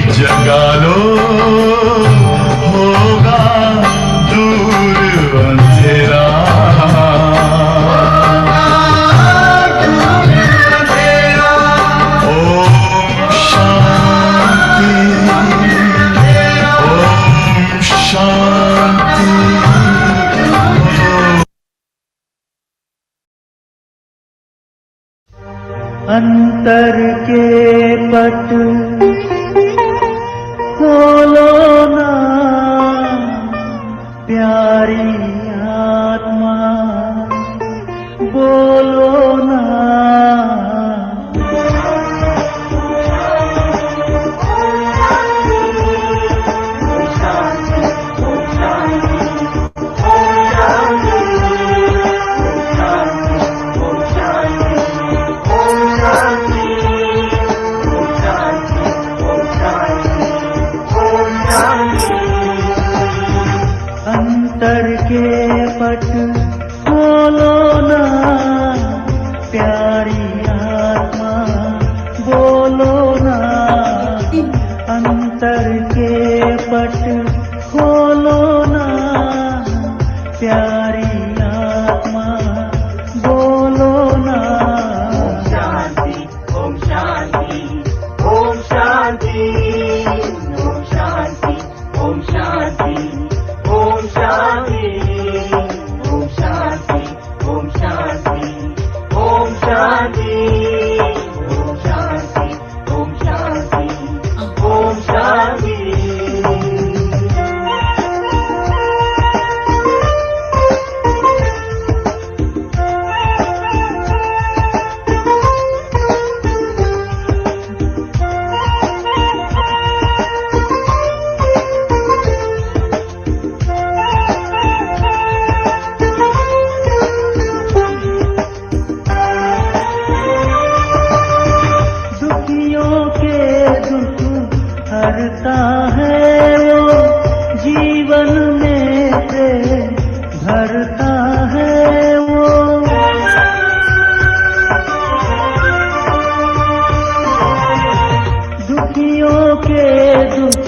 जगा लो, होगा दूर अंधेरा। ओम शांति, ओम शांति। अंतर के पट खोलो ना, प्यारी आत्मा बोलो ना। अंतर के पट खोलो ना, प्यारी आत्मा बोलो ना। अंतर के पट खोलो ना, प्यारी आत्मा बोलो ना। ओम शांति, ओम शांति, ओम शांति, ओम शांति, ओम शांति, ओम शांति, ओम शांति, ओम शांति, ओम शांति, ओम शांति, ओम शांति। दुखियों के दुख हरता है वो, जीवन में से भरता है वो। दुखियों के दुख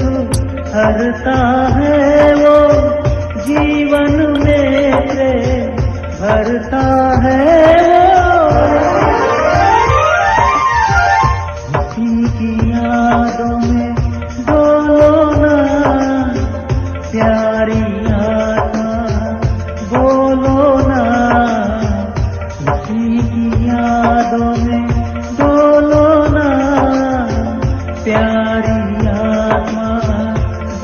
हरता है वो, जीवन में से भरता है वो। की यादों में डोलो ना, प्यारी आत्मा बोलो ना। उसी की यादों में डोलो ना, प्यारी आत्मा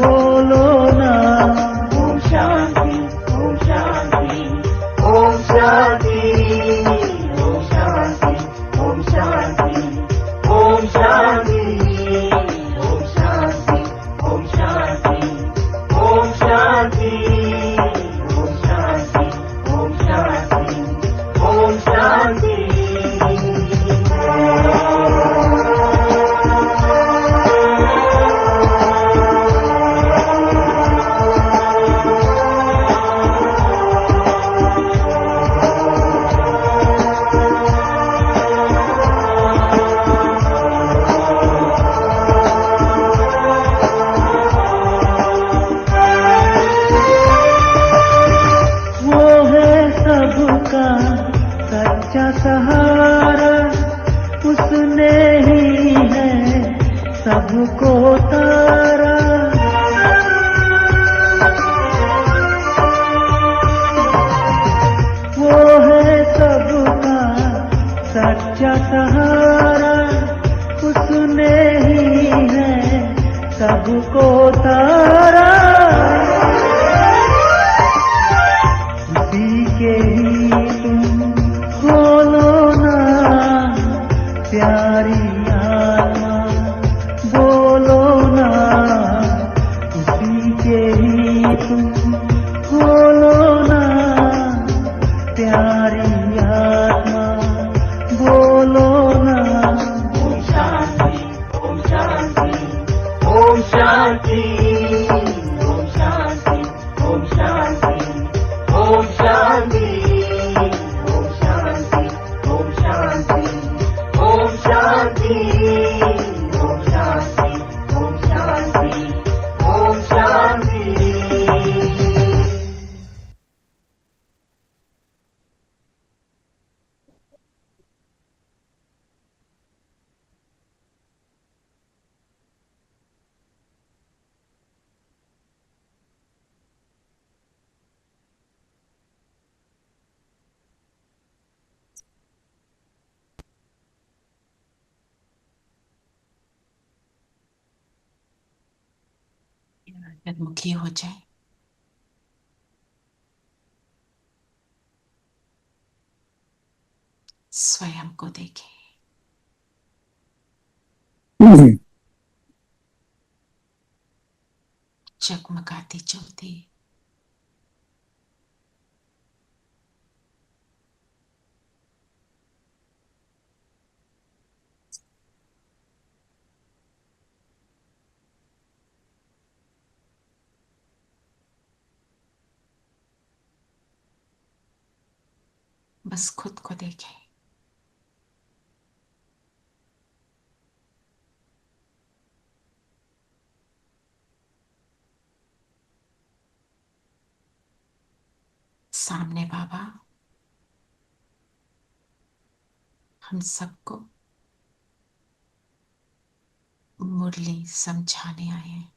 बोलो ना। ओम शांति, ओम शांति, ओम शांति, ओम शांति, ओम शांति, ओम शांति, ओम शांति, ओम शांति, ओम शांति, ओम शांति, ओम शांति, ओम शांति। वो है सबका सच्चा सहारा, उसने ही है सबको तारा। वो है सबका सच्चा सहारा, उसने ही है सबको तारा। उसी के ही तुम खोलो ना, प्यारी आत्मा बोलो ना। उसी के ही तुम खोलो ना, प्यारी आत्मा बोलो ना। ओम शांति, ओम शांति, ओम शांति, ओम शांति, ओम शांति, ओम शांति। अंतर्मुखी हो जाए। स्वयं को देखें, जगमगाती ज्योति। बस खुद को देखें। सामने बाबा हम सबको मुरली समझाने आए हैं।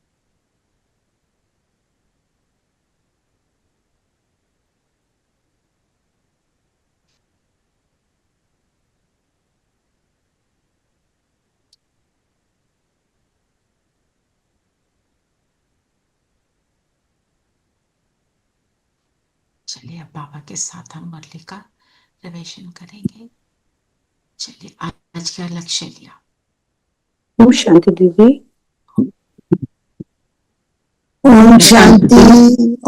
चलिए अब बाबा के साथ हम मुरली का रिविजन करेंगे। चलिए आज का लक्ष्य लिया। ओम शांति दीदी। ओम शांति।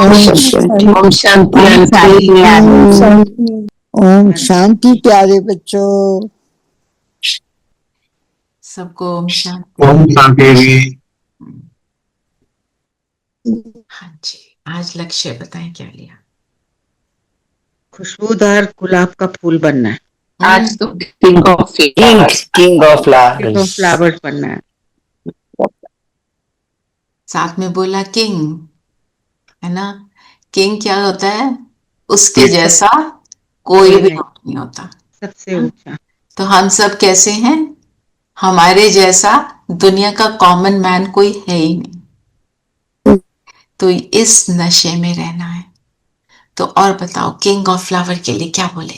ओम शांति। ओम शांति। ओम शांति। ओम शांति प्यारे बच्चों। सबको ओम शांति। ओम शांति। हाँ जी, आज लक्ष्य बताएं क्या लिया। खुशबूदार गुलाब का फूल बनना है। आज तो किंग ऑफ फ्लावर्स बनना है। साथ में बोला किंग, है ना। किंग क्या होता है? उसके जैसा कोई भी नहीं होता, सबसे ऊंचा। तो हम सब कैसे हैं? हमारे जैसा दुनिया का कॉमन मैन कोई है ही नहीं। तो इस नशे में रहना है। तो और बताओ, किंग ऑफ फ्लावर के लिए क्या बोले?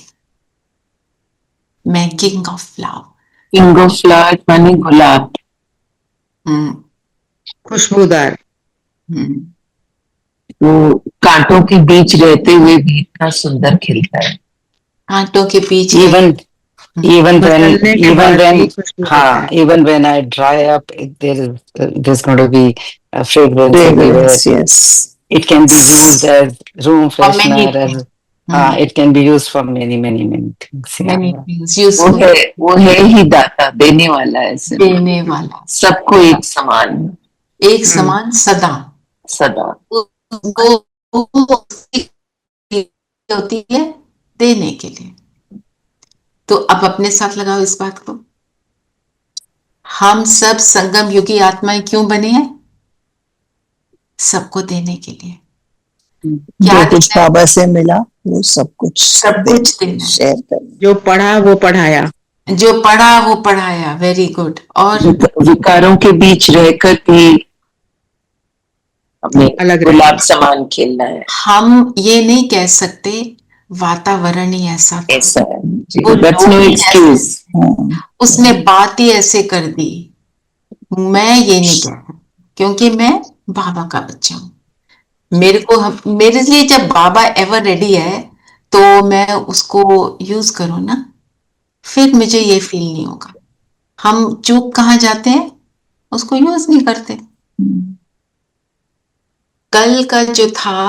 मैं king of flower. King of flower माने गुलाब। खुशबूदार। वो कांटों के बीच रहते हुए भी इतना सुंदर खिलता है। कांटों के बीच even मसलने के बाद भी when खुशबू देता है। even when I dry up, there's going to be a fragrance everywhere. Yes. It can be used as room freshener, as it can be used for many things. many things useful। वो है ही दाता, देने वाला है, देने वाला, सबको एक समान, एक समान सदा होती है देने के लिए। तो अब अपने साथ लगाओ इस बात को। हम सब संगम युगी आत्माएं क्यों बने हैं? सबको देने के लिए। क्या कुछ बाबा से मिला वो सब कुछ देना, शेयर करना। जो पढ़ा वो पढ़ाया। जो पढ़ा वो पढ़ाया। Very good. और विकारों के बीच रहकर भी अपने अलग गुलाब समान खेलना है। हम ये नहीं कह सकते वातावरण ही ऐसा था, That's no excuse। उसने बात ही ऐसे कर दी। मैं ये नहीं कहता, क्योंकि मैं बाबा का बच्चा हूं। मेरे लिए जब बाबा एवर रेडी है तो मैं उसको यूज करूं ना, फिर मुझे ये फील नहीं होगा। हम चूक कहाँ जाते हैं? उसको यूज नहीं करते। कल का जो था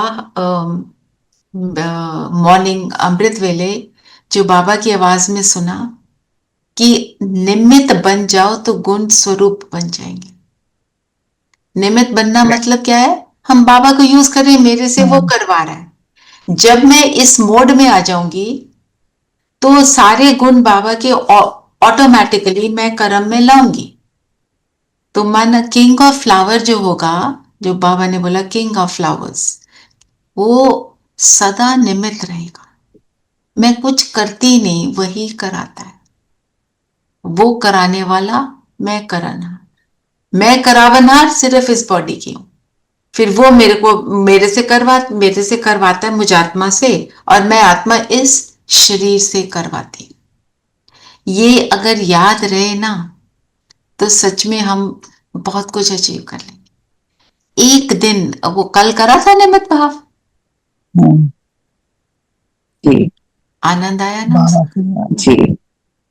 मॉर्निंग अमृत वेले, जो बाबा की आवाज में सुना कि निमित्त बन जाओ तो गुण स्वरूप बन जाएंगे। निमित्त बनना मतलब क्या है? हम बाबा को यूज कर रहे हैं, मेरे से वो करवा रहा है। जब मैं इस मोड में आ जाऊंगी तो सारे गुण बाबा के ऑटोमेटिकली मैं कर्म में लाऊंगी। तो मन किंग ऑफ फ्लावर जो होगा, जो बाबा ने बोला किंग ऑफ फ्लावर्स, वो सदा निमित्त रहेगा। मैं कुछ करती नहीं, वही कराता है। वो कराने वाला, मैं कराना। मैं करावनहार सिर्फ इस बॉडी की हूं। फिर वो मेरे से करवाता है, मुझ आत्मा से, और मैं आत्मा इस शरीर से करवाती। ये अगर याद रहे ना, तो सच में हम बहुत कुछ अचीव कर लेंगे। एक दिन वो कल करा था निमित्त भाव, हम्म, जी आनंद आया ना, बाबा की बात। जी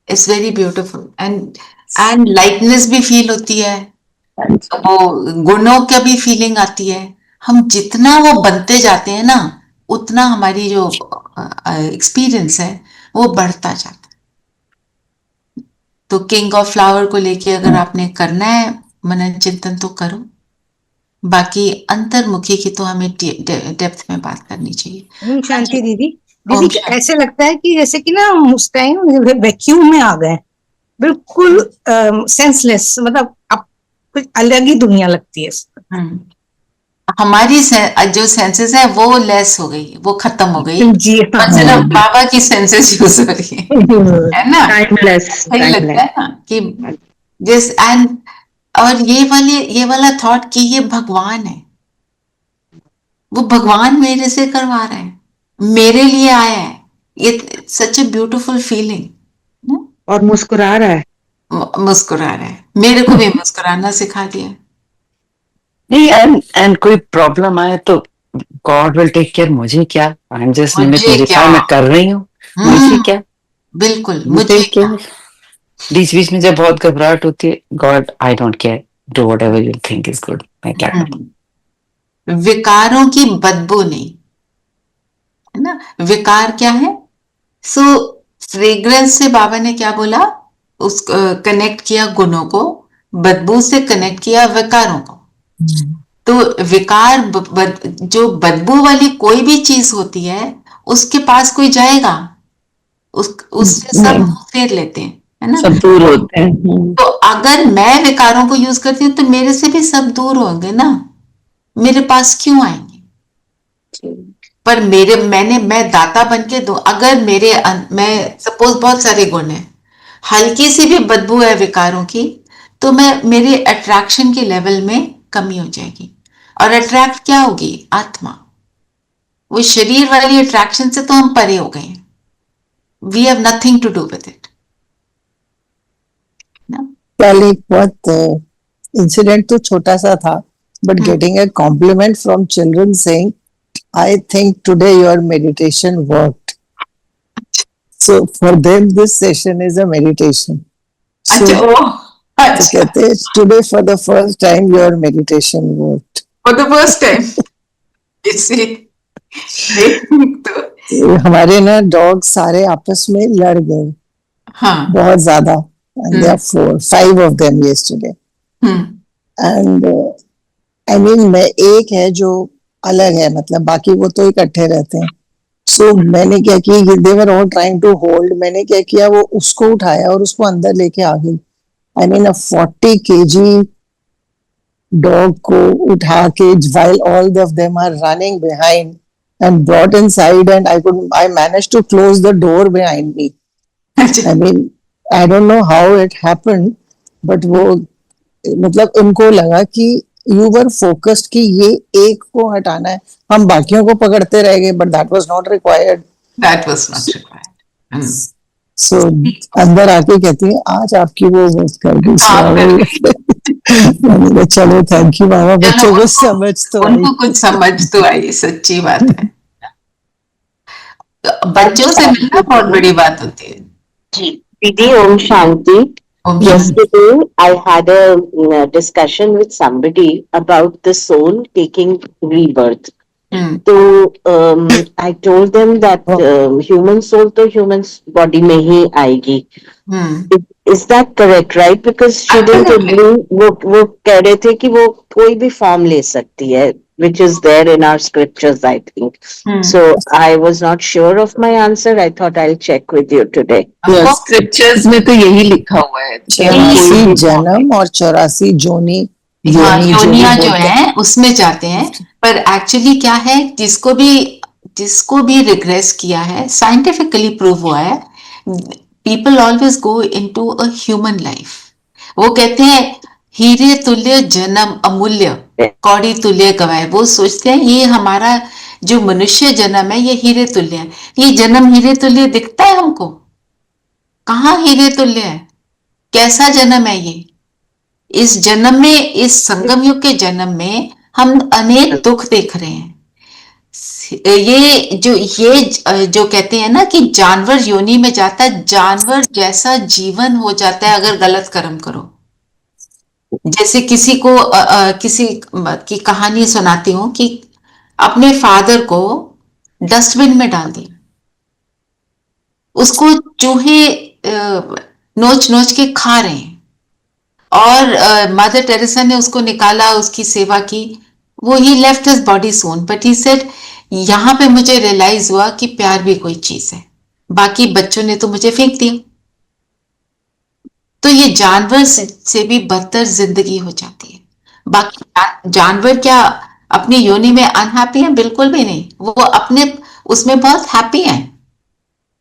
it's very beautiful and lightness भी फील होती है, वो गुणों का भी फीलिंग आती है। हम जितना वो बनते जाते हैं ना, उतना हमारी जो एक्सपीरियंस है वो बढ़ता जाता है। तो किंग ऑफ फ्लावर को लेके अगर आपने करना है मनन चिंतन तो करो, बाकी अंतर्मुखी की तो हमें डेप्थ में बात करनी चाहिए। ओम शांति दीदी। ओम दीदी शांति। ऐसे लगता है कि जैसे कि ना हम उस टाइम वैक्यूम में आ गए, बिल्कुल सेंसलेस, मतलब अब कुछ अलग ही दुनिया लगती है। हम्म, हमारी जो सेंसेस है वो लेस हो गई, वो खत्म हो गई, जी हाँ। और सिर्फ बाबा की सेंसेस यूज हो रही है ना। टाइमलेस, सही लगता है ना कि जिस एंड और ये वाला थॉट कि ये भगवान है, वो भगवान मेरे से करवा रहे हैं, मेरे लिए आया है, ये सच ए ब्यूटीफुल फीलिंग। और मुस्कुरा रहा है। मुस्कुरा रहा है, मेरे को भी मुस्कुराना सिखा दिया। नहीं, एंड कोई प्रॉब्लम आए तो गॉड विल टेक केयर। मुझे क्या, आई एम जस्ट निमित्त, मुझे मेरे क्या, साथ मैं कर रही हूँ, मुझे क्या, बिल्कुल You मुझे take क्या। care. बीच बीच में जब बहुत घबराहट होती है, God I don't care, do whatever you think is good, मैं क्या करूं। विकारों की बदबू नहीं, है ना। विकार क्या है? सो फ्रेग्रेंस से बाबा ने क्या बोला, उस कनेक्ट किया गुणों को, बदबू से कनेक्ट किया विकारों को। तो विकार जो बदबू वाली कोई भी चीज होती है, उसके पास कोई जाएगा, उससे सब मुंह फेर लेते हैं, है ना। सब दूर होते हैं। तो अगर मैं विकारों को यूज करती हूँ तो मेरे से भी सब दूर होंगे ना, मेरे पास क्यों आएंगे। पर मैं दाता बन के दूं, अगर मैं सपोज बहुत सारे गुण हैं, हल्की सी भी बदबू है विकारों की, तो मेरे अट्रैक्शन के लेवल में कमी हो जाएगी। और अट्रैक्ट क्या होगी? आत्मा। वो शरीर वाली अट्रैक्शन से तो हम परे हो गए हैं, we have nothing to do with it. कल एक बहुत इंसिडेंट तो छोटा सा था, but getting a compliment from children saying, I think today your meditation worked. So for them this session is a meditation. So तो कहते हैं today for the first time your meditation worked. For the first time. You see? तो हमारे ना dog सारे आपस में लड़ गए, हाँ, बहुत ज्यादा, and there are 5 of them yesterday. And I mean मैं एक है जो अलग है, मतलब बाकी वो तो इकट्ठे रहते हैं। सो मैंने क्या किया, they were all trying to hold, मैंने क्या किया, वो उसको उठाया और उसको अंदर लेके आ गई। I mean a 40 kg dog को उठा के, while all of them are running behind, and brought inside, and I managed to close the door behind me. I mean I don't know how it happened, but वो मतलब उनको लगा कि you were focused कि ये एक को हटाना है, हम बाकियों को पकड़ते रह गए, but that was not required. that was not required. सो अंदर आके कहती है आज आपकी वो वर्क कर दी। मैंने कहा चलो थैंक यू बाबा, बच्चों को समझ तो आई। उनको कुछ समझ तो आई, सच्ची बात है। बच्चों से मिलना बहुत बड़ी बात होती है। जी दीदी, Om Shanti. Yesterday, I had a discussion with somebody about the soul taking rebirth. तो I told them that human soul तो human body में ही आएगी। Is that correct, right? Because shouldn't it be, वो कह रहे थे कि वो कोई भी फॉर्म ले सकती है, which is there in our scriptures, I think. So I was not sure of my answer. I thought I'll check with you today. Scriptures में तो यही लिखा हुआ है, 84 जन्म और 84 जोनी, योनिया जो है उसमें जाते हैं। पर एक्चुअली क्या है, जिसको भी रिग्रेस किया है, साइंटिफिकली प्रूव हुआ है, people always go into a human life. वो कहते हैं हीरे तुल्य जन्म अमूल्य, कौड़ी तुल्य गवाए। वो सोचते हैं ये हमारा जो मनुष्य जन्म है ये हीरे तुल्य है। ये जन्म हीरे तुल्य दिखता है हमको? कहाँ हीरे तुल्य है? कैसा जन्म है ये? इस जन्म में, इस संगम युग के जन्म में हम अनेक दुख देख रहे हैं। ये जो कहते हैं ना कि जानवर योनि में जाता है, जानवर जैसा जीवन हो जाता है अगर गलत कर्म करो। जैसे किसी को किसी की कहानी सुनाती हूँ कि अपने फादर को डस्टबिन में डाल दिया, उसको चूहे नोच नोच के खा रहे हैं, और मदर टेरेसा ने उसको निकाला, उसकी सेवा की, वो he left his body soon, but he said यहाँ पे मुझे रियलाइज हुआ कि प्यार भी कोई चीज है, बाकी बच्चों ने तो मुझे फेंक दिया। तो ये जानवर से भी बदतर जिंदगी हो जाती है। बाकी जानवर क्या अपनी योनि में अनहैप्पी है? बिल्कुल भी नहीं, वो अपने उसमें बहुत हैप्पी हैं।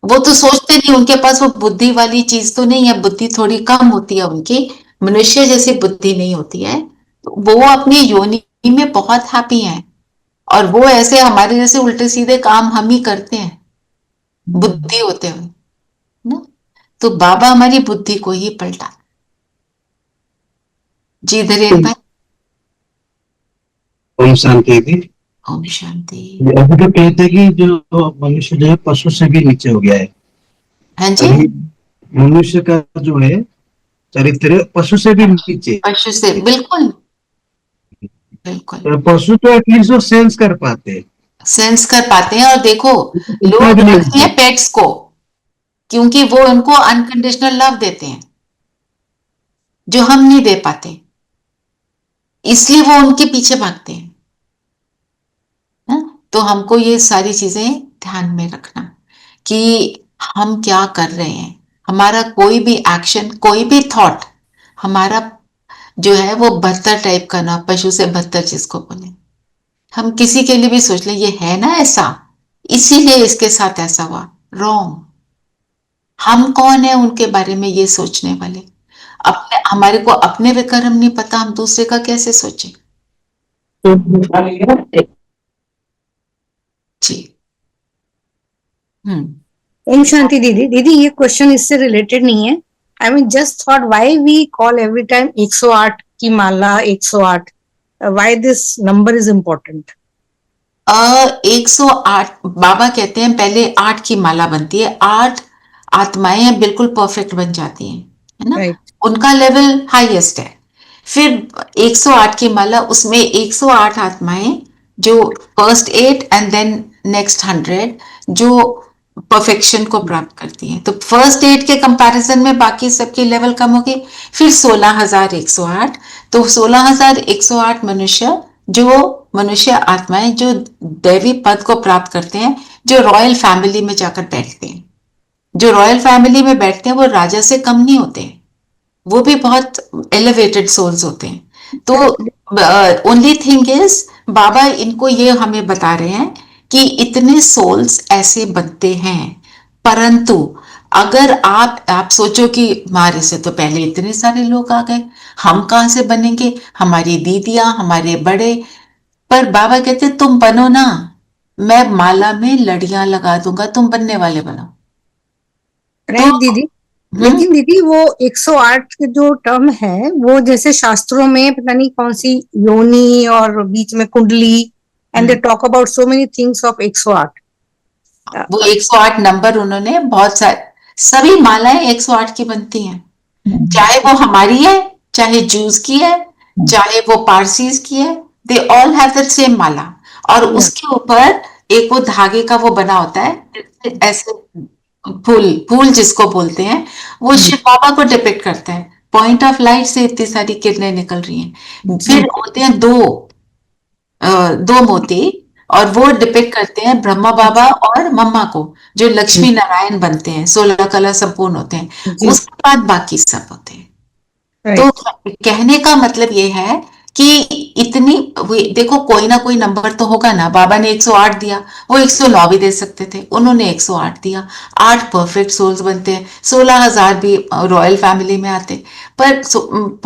वो तो सोचते नहीं, उनके पास वो बुद्धि वाली चीज तो नहीं है, बुद्धि थोड़ी कम होती है उनकी, मनुष्य जैसी बुद्धि नहीं होती है। वो अपनी योनि में बहुत हैप्पी हैं, और वो ऐसे हमारे जैसे उल्टे सीधे काम हम ही करते हैं बुद्धि होते हुए ना। तो बाबा हमारी बुद्धि को ही पलटा। जी धीरेन भाई। ओम शांति दी। ओम शांति। अभी तो कहते हैं कि जो मनुष्य जो है पशु से भी नीचे हो गया है। हाँ जी। मनुष्य का जो है चरित्र पशु से भी नीचे। पशु से बिल्कुल बिल्कुल। पशु तो एटलीस्ट वो सेंस कर पाते हैं, सेंस कर पाते हैं। और देखो लोग रखते हैं पेट्स को, क्योंकि वो उनको अनकंडीशनल लव देते हैं जो हम नहीं दे पाते, इसलिए वो उनके पीछे भागते हैं। तो हमको ये सारी चीजें ध्यान में रखना कि हम क्या कर रहे हैं। हमारा कोई भी एक्शन, कोई भी थॉट हमारा जो है वो बदतर टाइप का ना, पशु से बदतर जिसको बोले। हम किसी के लिए भी सोच लें ये है ना ऐसा, इसीलिए इसके साथ ऐसा हुआ, रॉन्ग। हम कौन है उनके बारे में ये सोचने वाले? अपने हमारे को अपने भी कर्म नहीं पता, हम दूसरे का कैसे सोचें? जी। ओम शांति दीदी। दीदी ये क्वेश्चन इससे रिलेटेड नहीं है। I mean just thought why we call every time 108 की माला 108, why this number is important? 108 Baba कहते हैं पहले 8 की माला बनती है, 8 आत्माएं बिल्कुल परफेक्ट बन जाती हैं, है ना? Right. उनका लेवल हाईएस्ट है। फिर 108 की माला, उसमें 108 आत्माएं जो फर्स्ट 8 एंड देन नेक्स्ट 100 जो परफेक्शन को प्राप्त करती हैं। तो फर्स्ट 8 के कंपैरिजन में बाकी सबके लेवल कम हो गए। फिर 16,108, तो 16,108 मनुष्य आत्माएं जो दैवी पद को प्राप्त करते हैं, जो रॉयल फैमिली में जाकर बैठते हैं। जो रॉयल फैमिली में बैठते हैं वो राजा से कम नहीं होते, वो भी बहुत एलिवेटेड सोल्स होते हैं। तो ओनली थिंग इज बाबा इनको ये हमें बता रहे हैं कि इतने सोल्स ऐसे बनते हैं, परंतु अगर आप सोचो कि हमारे से तो पहले इतने सारे लोग आ गए, हम कहाँ से बनेंगे? हमारी दीदियां, हमारे बड़े। पर बाबा कहते तुम बनो ना, मैं माला में लड़ियां लगा दूंगा, तुम बनने वाले बनो। राइट दीदी। लेकिन दीदी वो 108 के जो टर्म है वो जैसे शास्त्रों में पता नहीं कौन सी योनि और बीच में कुंडली, and they talk about so many things of 108। वो 108 नंबर उन्होंने बहुत सारे, सभी मालाएं 108 की बनती हैं, चाहे वो हमारी है, चाहे जूस की है, चाहे वो पारसीज की है, they all have the same mala. और उसके ऊपर एक वो धागे का वो बना होता है, ऐसे फूल जिसको बोलते हैं, वो शिव बाबा को डिपिक्ट करता है। पॉइंट ऑफ लाइट से इतनी सारी किरणें निकल रही हैं। फिर होते हैं दो मोती, और वो डिपिक्ट करते हैं ब्रह्मा बाबा और मम्मा को, जो लक्ष्मी नारायण बनते हैं, 16 कला संपूर्ण होते हैं। उसके बाद बाकी सब होते हैं। तो कहने का मतलब ये है कि इतनी देखो, कोई ना कोई नंबर तो होगा ना। बाबा ने 108 दिया, वो 109 भी दे सकते थे, उन्होंने 108 दिया। 8 परफेक्ट सोल्स बनते हैं, 16,000 भी रॉयल फैमिली में आते। पर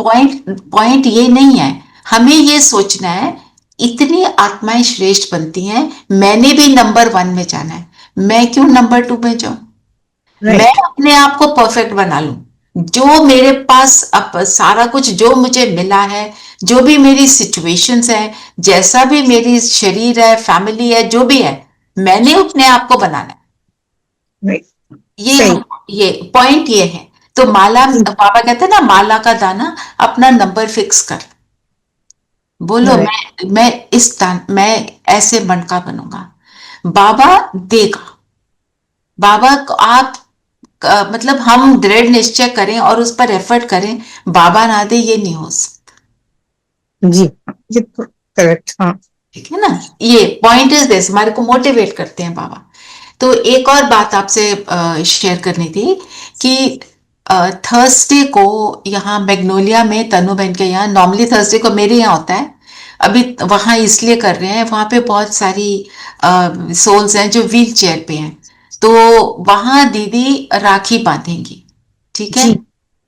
पॉइंट ये नहीं है, हमें ये सोचना है इतनी आत्माएं श्रेष्ठ बनती हैं, मैंने भी नंबर 1 में जाना है, मैं क्यों नंबर 2 में जाऊं? मैं अपने आप को परफेक्ट बना लूं, जो मेरे पास अब सारा कुछ जो मुझे मिला है, जो भी मेरी सिचुएशंस है, जैसा भी मेरी शरीर है, फैमिली है, जो भी है, मैंने अपने आप को बनाना है। सही। ये पॉइंट ये है। तो माला, पापा कहते हैं ना, माला का दाना अपना नंबर फिक्स कर, बोलो मैं इस दान, मैं ऐसे मन का बनूंगा, बाबा देगा। बाबा को आप मतलब हम दृढ़ निश्चय करें और उस पर एफर्ट करें, बाबा ना दे ये नहीं हो सकता। जी, ये तो करेक्ट। हाँ, ठीक है ना, ये पॉइंट इज दिस, हमारे को मोटिवेट करते हैं बाबा। तो एक और बात आपसे शेयर करनी थी कि थर्सडे को यहाँ मैग्नोलिया में, तनु बहन के यहाँ, नॉर्मली थर्सडे को मेरे यहाँ होता है, अभी वहां इसलिए कर रहे हैं, वहां पे बहुत सारी सोल्स हैं जो व्हील चेयर पे हैं, तो वहां दीदी राखी बांधेंगी। ठीक है,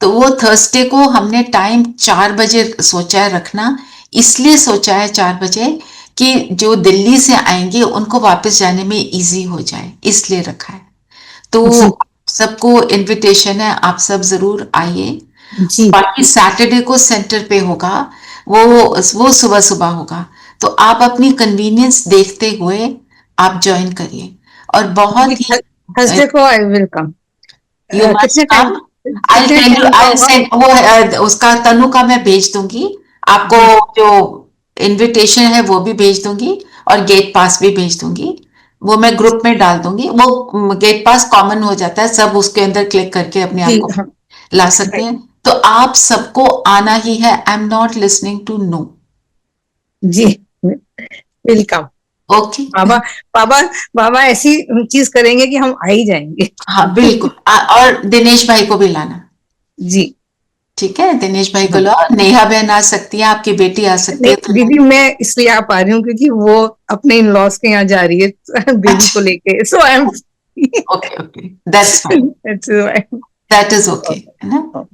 तो वो थर्सडे को हमने टाइम 4 बजे सोचा है रखना, इसलिए सोचा है 4 बजे कि जो दिल्ली से आएंगे उनको वापस जाने में इजी हो जाए, इसलिए रखा है। तो सबको इनविटेशन है, आप सब जरूर आइए। बाकी सैटरडे को सेंटर पे होगा, वो सुबह सुबह होगा, तो आप अपनी कन्वीनियंस देखते हुए आप ज्वाइन करिए। और बहुत ही थर्सडे को I will come. You must come, I tell you, I send वो उसका तनु का मैं भेज दूंगी आपको, जो इनविटेशन है वो भी भेज दूंगी और गेट पास भी भेज दूंगी, वो मैं ग्रुप में डाल दूंगी। वो गेट पास कॉमन हो जाता है, सब उसके अंदर क्लिक करके अपने आप को ला सकते हैं। तो आप सबको आना ही है, I am not listening to no. जी, वेलकम। ओके बाबा, बाबा, बाबा ऐसी चीज करेंगे कि हम आ ही जाएंगे। हाँ बिल्कुल, और दिनेश भाई को भी लाना। जी ठीक है, दिनेश भाई को लाओ, नेहा बहन आ सकती है, आपकी बेटी आ सकती है। तो दीदी मैं इसलिए आ पा रही हूँ क्योंकि वो अपने इन लॉज के यहाँ जा रही है बेबी को लेके, so I am okay okay, that's fine, that is okay, है ना।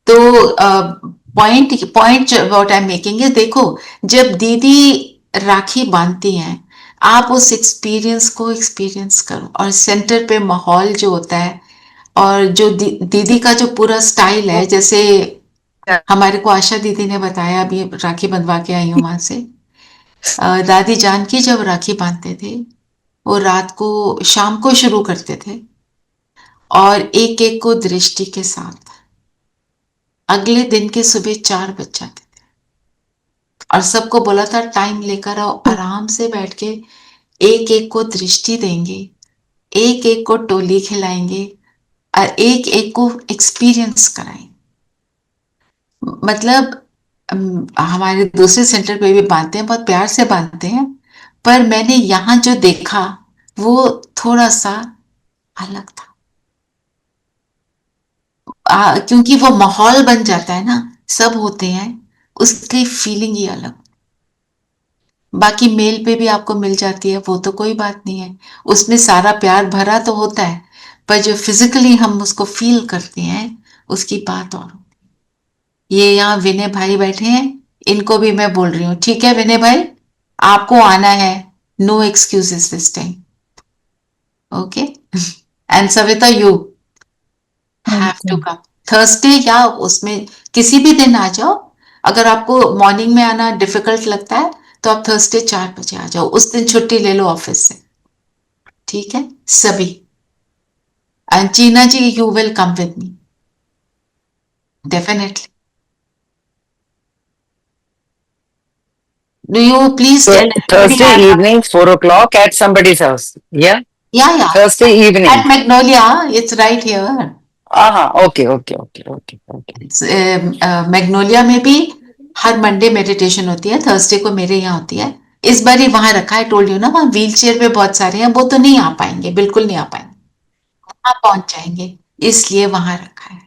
तो point what I am making है, देखो जब दीदी राखी बांधती हैं, आप उस एक्सपीरियंस को एक्सपीरियंस करो, और सेंटर पे माहौल जो होता है, और जो दीदी का जो पूरा स्टाइल है, जैसे हमारे को आशा दीदी ने बताया, अभी राखी बंधवा के आई हूँ वहां से, दादी जानकी जब राखी बांधते थे, वो रात को, शाम को शुरू करते थे, और एक एक को दृष्टि के साथ अगले दिन के सुबह 4 बज जाते थे, और सबको बोला था टाइम लेकर आओ, आराम से बैठ के एक एक को दृष्टि देंगे, एक एक को टोली खिलाएंगे, और एक एक को एक्सपीरियंस कराएंगे। मतलब हमारे दूसरे सेंटर पे भी बांधते हैं, बहुत प्यार से बांधते हैं, पर मैंने यहाँ जो देखा वो थोड़ा सा अलग था, क्योंकि वो माहौल बन जाता है ना, सब होते हैं, उसकी फीलिंग ही अलग। बाकी मेल पे भी आपको मिल जाती है, वो तो कोई बात नहीं है, उसमें सारा प्यार भरा तो होता है, पर जो फिजिकली हम उसको फील करते हैं उसकी बात और। ये यहाँ विनय भाई बैठे हैं, इनको भी मैं बोल रही हूँ, ठीक है विनय भाई, आपको आना है, no excuses this time, okay. And Savita, you have to come Thursday, या उसमें किसी भी दिन आ जाओ। अगर आपको मॉर्निंग में आना डिफिकल्ट लगता है तो आप थर्सडे 4 बजे आ जाओ, उस दिन छुट्टी ले लो ऑफिस से, ठीक है सभी। And Cheena ji, you will come with me definitely. Do you please tell Thursday evening, 4 o'clock at somebody's house. Yeah? Yeah. Thursday evening. At Magnolia, it's right here. Okay. Magnolia में भी हर मंडे मेडिटेशन होती है, Thursday को मेरे यहाँ होती है। इस बार ही वहां रखा है, टोल्ड यू ना, वहां व्हील चेयर पे बहुत सारे हैं, वो तो नहीं आ पाएंगे, बिल्कुल नहीं आ पाएंगे, वहां पहुंच जाएंगे, इसलिए वहां रखा है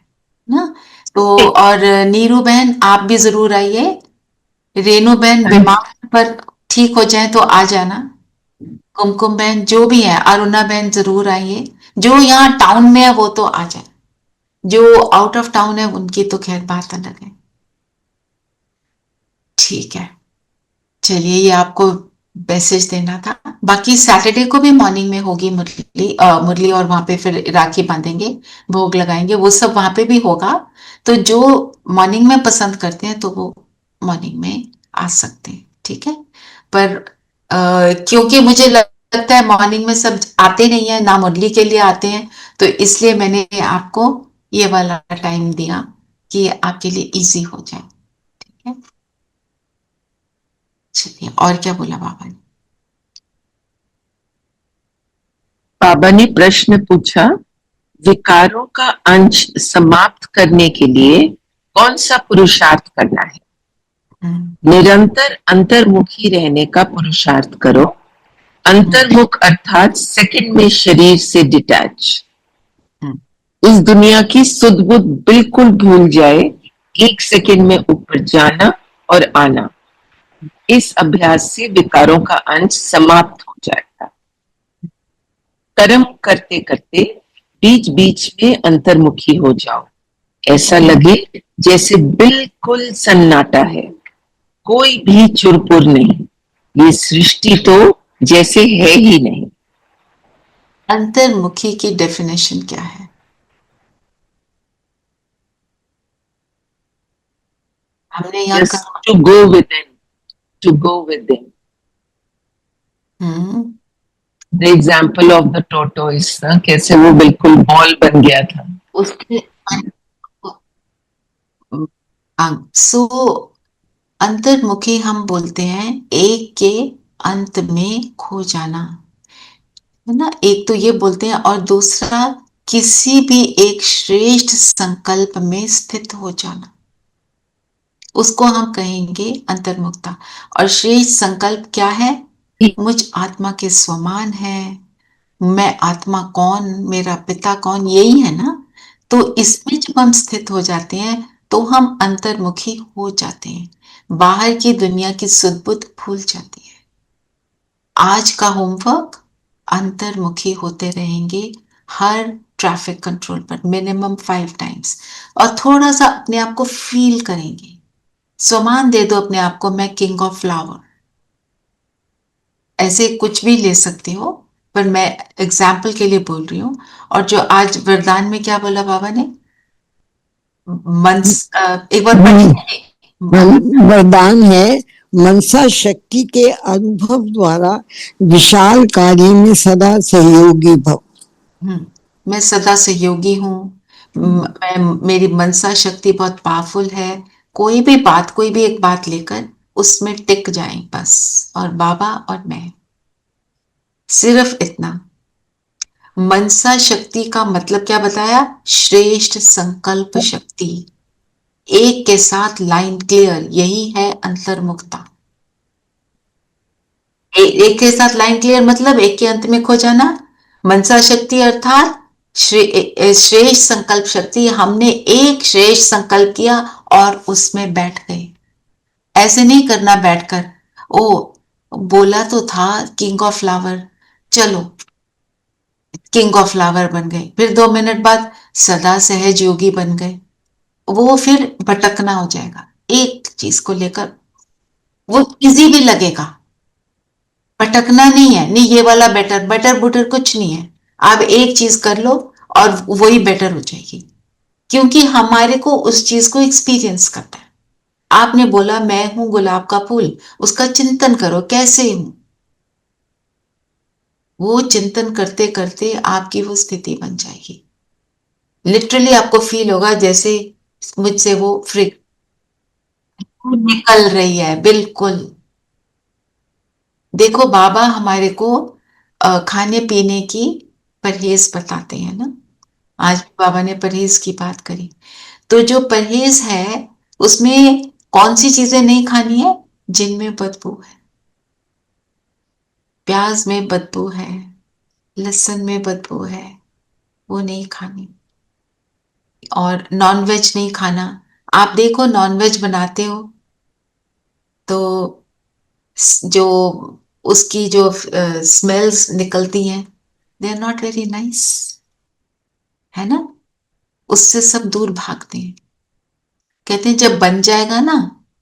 ना। तो और नीरू बहन आप भी जरूर आइए, रेनू बहन बीमार पर ठीक हो जाए तो आ जाना, कुमकुम बहन जो भी है, अरुणा बहन जरूर आइए, जो यहाँ टाउन में है वो तो आ जाए, जो आउट ऑफ टाउन है उनकी तो खैर बात अलग है। ठीक है, चलिए ये आपको मैसेज देना था। बाकी सैटरडे को भी मॉर्निंग में होगी मुरली मुरली, और वहां पे फिर राखी बांधेंगे, भोग लगाएंगे, वो सब वहां पे भी होगा। तो जो मॉर्निंग में पसंद करते हैं तो वो मॉर्निंग में आ सकते हैं, ठीक है। पर क्योंकि मुझे लगता है मॉर्निंग में सब आते नहीं है ना, मुरली के लिए आते हैं, तो इसलिए मैंने आपको ये वाला टाइम दिया कि आपके लिए इजी हो जाए, ठीक है। चलिए, और क्या बोला बाबा ने? बाबा ने प्रश्न पूछा, विकारों का अंश समाप्त करने के लिए कौन सा पुरुषार्थ करना है? निरंतर अंतर्मुखी रहने का पुरुषार्थ करो। अंतर्मुख अर्थात सेकंड में शरीर से डिटैच, इस दुनिया की सुध बुध बिल्कुल भूल जाए, एक सेकंड में ऊपर जाना और आना। इस अभ्यास से विकारों का अंश समाप्त हो जाएगा। कर्म करते करते बीच बीच में अंतर्मुखी हो जाओ, ऐसा लगे जैसे बिल्कुल सन्नाटा है, कोई भी चुरपुर नहीं, ये सृष्टि तो जैसे है ही नहीं। अंतर्मुखी की डेफिनेशन क्या है? हमने यहाँ to go within, to go within. The example of the tortoise, कैसे वो बिल्कुल बॉल बन गया था उसके सो अंतर्मुखी हम बोलते हैं एक के अंत में खो जाना, है ना। एक तो ये बोलते हैं, और दूसरा किसी भी एक श्रेष्ठ संकल्प में स्थित हो जाना, उसको हम कहेंगे अंतर्मुखता। और श्रेष्ठ संकल्प क्या है? मुझ आत्मा के समान है, मैं आत्मा कौन, मेरा पिता कौन, यही है ना। तो इसमें जब हम स्थित हो जाते हैं तो हम अंतर्मुखी हो जाते हैं, बाहर की दुनिया की सुध बुध भूल जाती है। आज का होमवर्क, अंतर्मुखी होते रहेंगे हर ट्रैफिक कंट्रोल पर मिनिमम 5 टाइम्स, और थोड़ा सा अपने आप को फील करेंगे। सम्मान दे दो अपने आप को, मैं किंग ऑफ फ्लावर, ऐसे कुछ भी ले सकते हो, पर मैं एग्जाम्पल के लिए बोल रही हूँ। और जो आज वरदान में क्या बोला बाबा ने, एक बार वरदान है, मनसा शक्ति के अनुभव द्वारा विशाल कार्य में सदा सहयोगी भव। मैं सदा सहयोगी हूँ, मैं, मेरी मनसा शक्ति बहुत पावरफुल है। कोई भी बात, कोई भी एक बात लेकर उसमें टिक जाएं बस, और बाबा और मैं, सिर्फ इतना। मनसा शक्ति का मतलब क्या बताया? श्रेष्ठ संकल्प शक्ति, एक के साथ लाइन क्लियर, यही है अंतर्मुखता। एक के साथ लाइन क्लियर मतलब एक के अंत में खो जाना। मनसा शक्ति अर्थात श्रेष्ठ संकल्प शक्ति, हमने एक श्रेष्ठ संकल्प किया और उसमें बैठ गए। ऐसे नहीं करना बैठकर, ओ बोला तो था किंग ऑफ फ्लावर, चलो किंग ऑफ फ्लावर बन गए, फिर 2 मिनट बाद सदा सहज योगी बन गए। वो फिर भटकना हो जाएगा एक चीज को लेकर, वो इजी भी लगेगा, भटकना नहीं है। नहीं ये वाला बेटर, बेटर बुटर कुछ नहीं है, आप एक चीज कर लो और वही बेटर हो जाएगी, क्योंकि हमारे को उस चीज को एक्सपीरियंस करना है। आपने बोला मैं हूं गुलाब का फूल, उसका चिंतन करो कैसे हूं, वो चिंतन करते करते आपकी वो स्थिति बन जाएगी। लिटरली आपको फील होगा जैसे मुझसे वो फ्रिक निकल रही है, बिल्कुल। देखो बाबा हमारे को खाने पीने की परहेज बताते हैं ना, आज बाबा ने परहेज की बात करी, तो जो परहेज है उसमें कौन सी चीजें नहीं खानी है? जिनमें बदबू है, प्याज में बदबू है, लहसुन में बदबू है, वो नहीं खानी। और नॉनवेज नहीं खाना। आप देखो नॉनवेज बनाते हो तो जो उसकी जो स्मेल्स निकलती हैं, they are not very nice, है ना। उससे सब दूर भागते हैं, कहते हैं जब बन जाएगा ना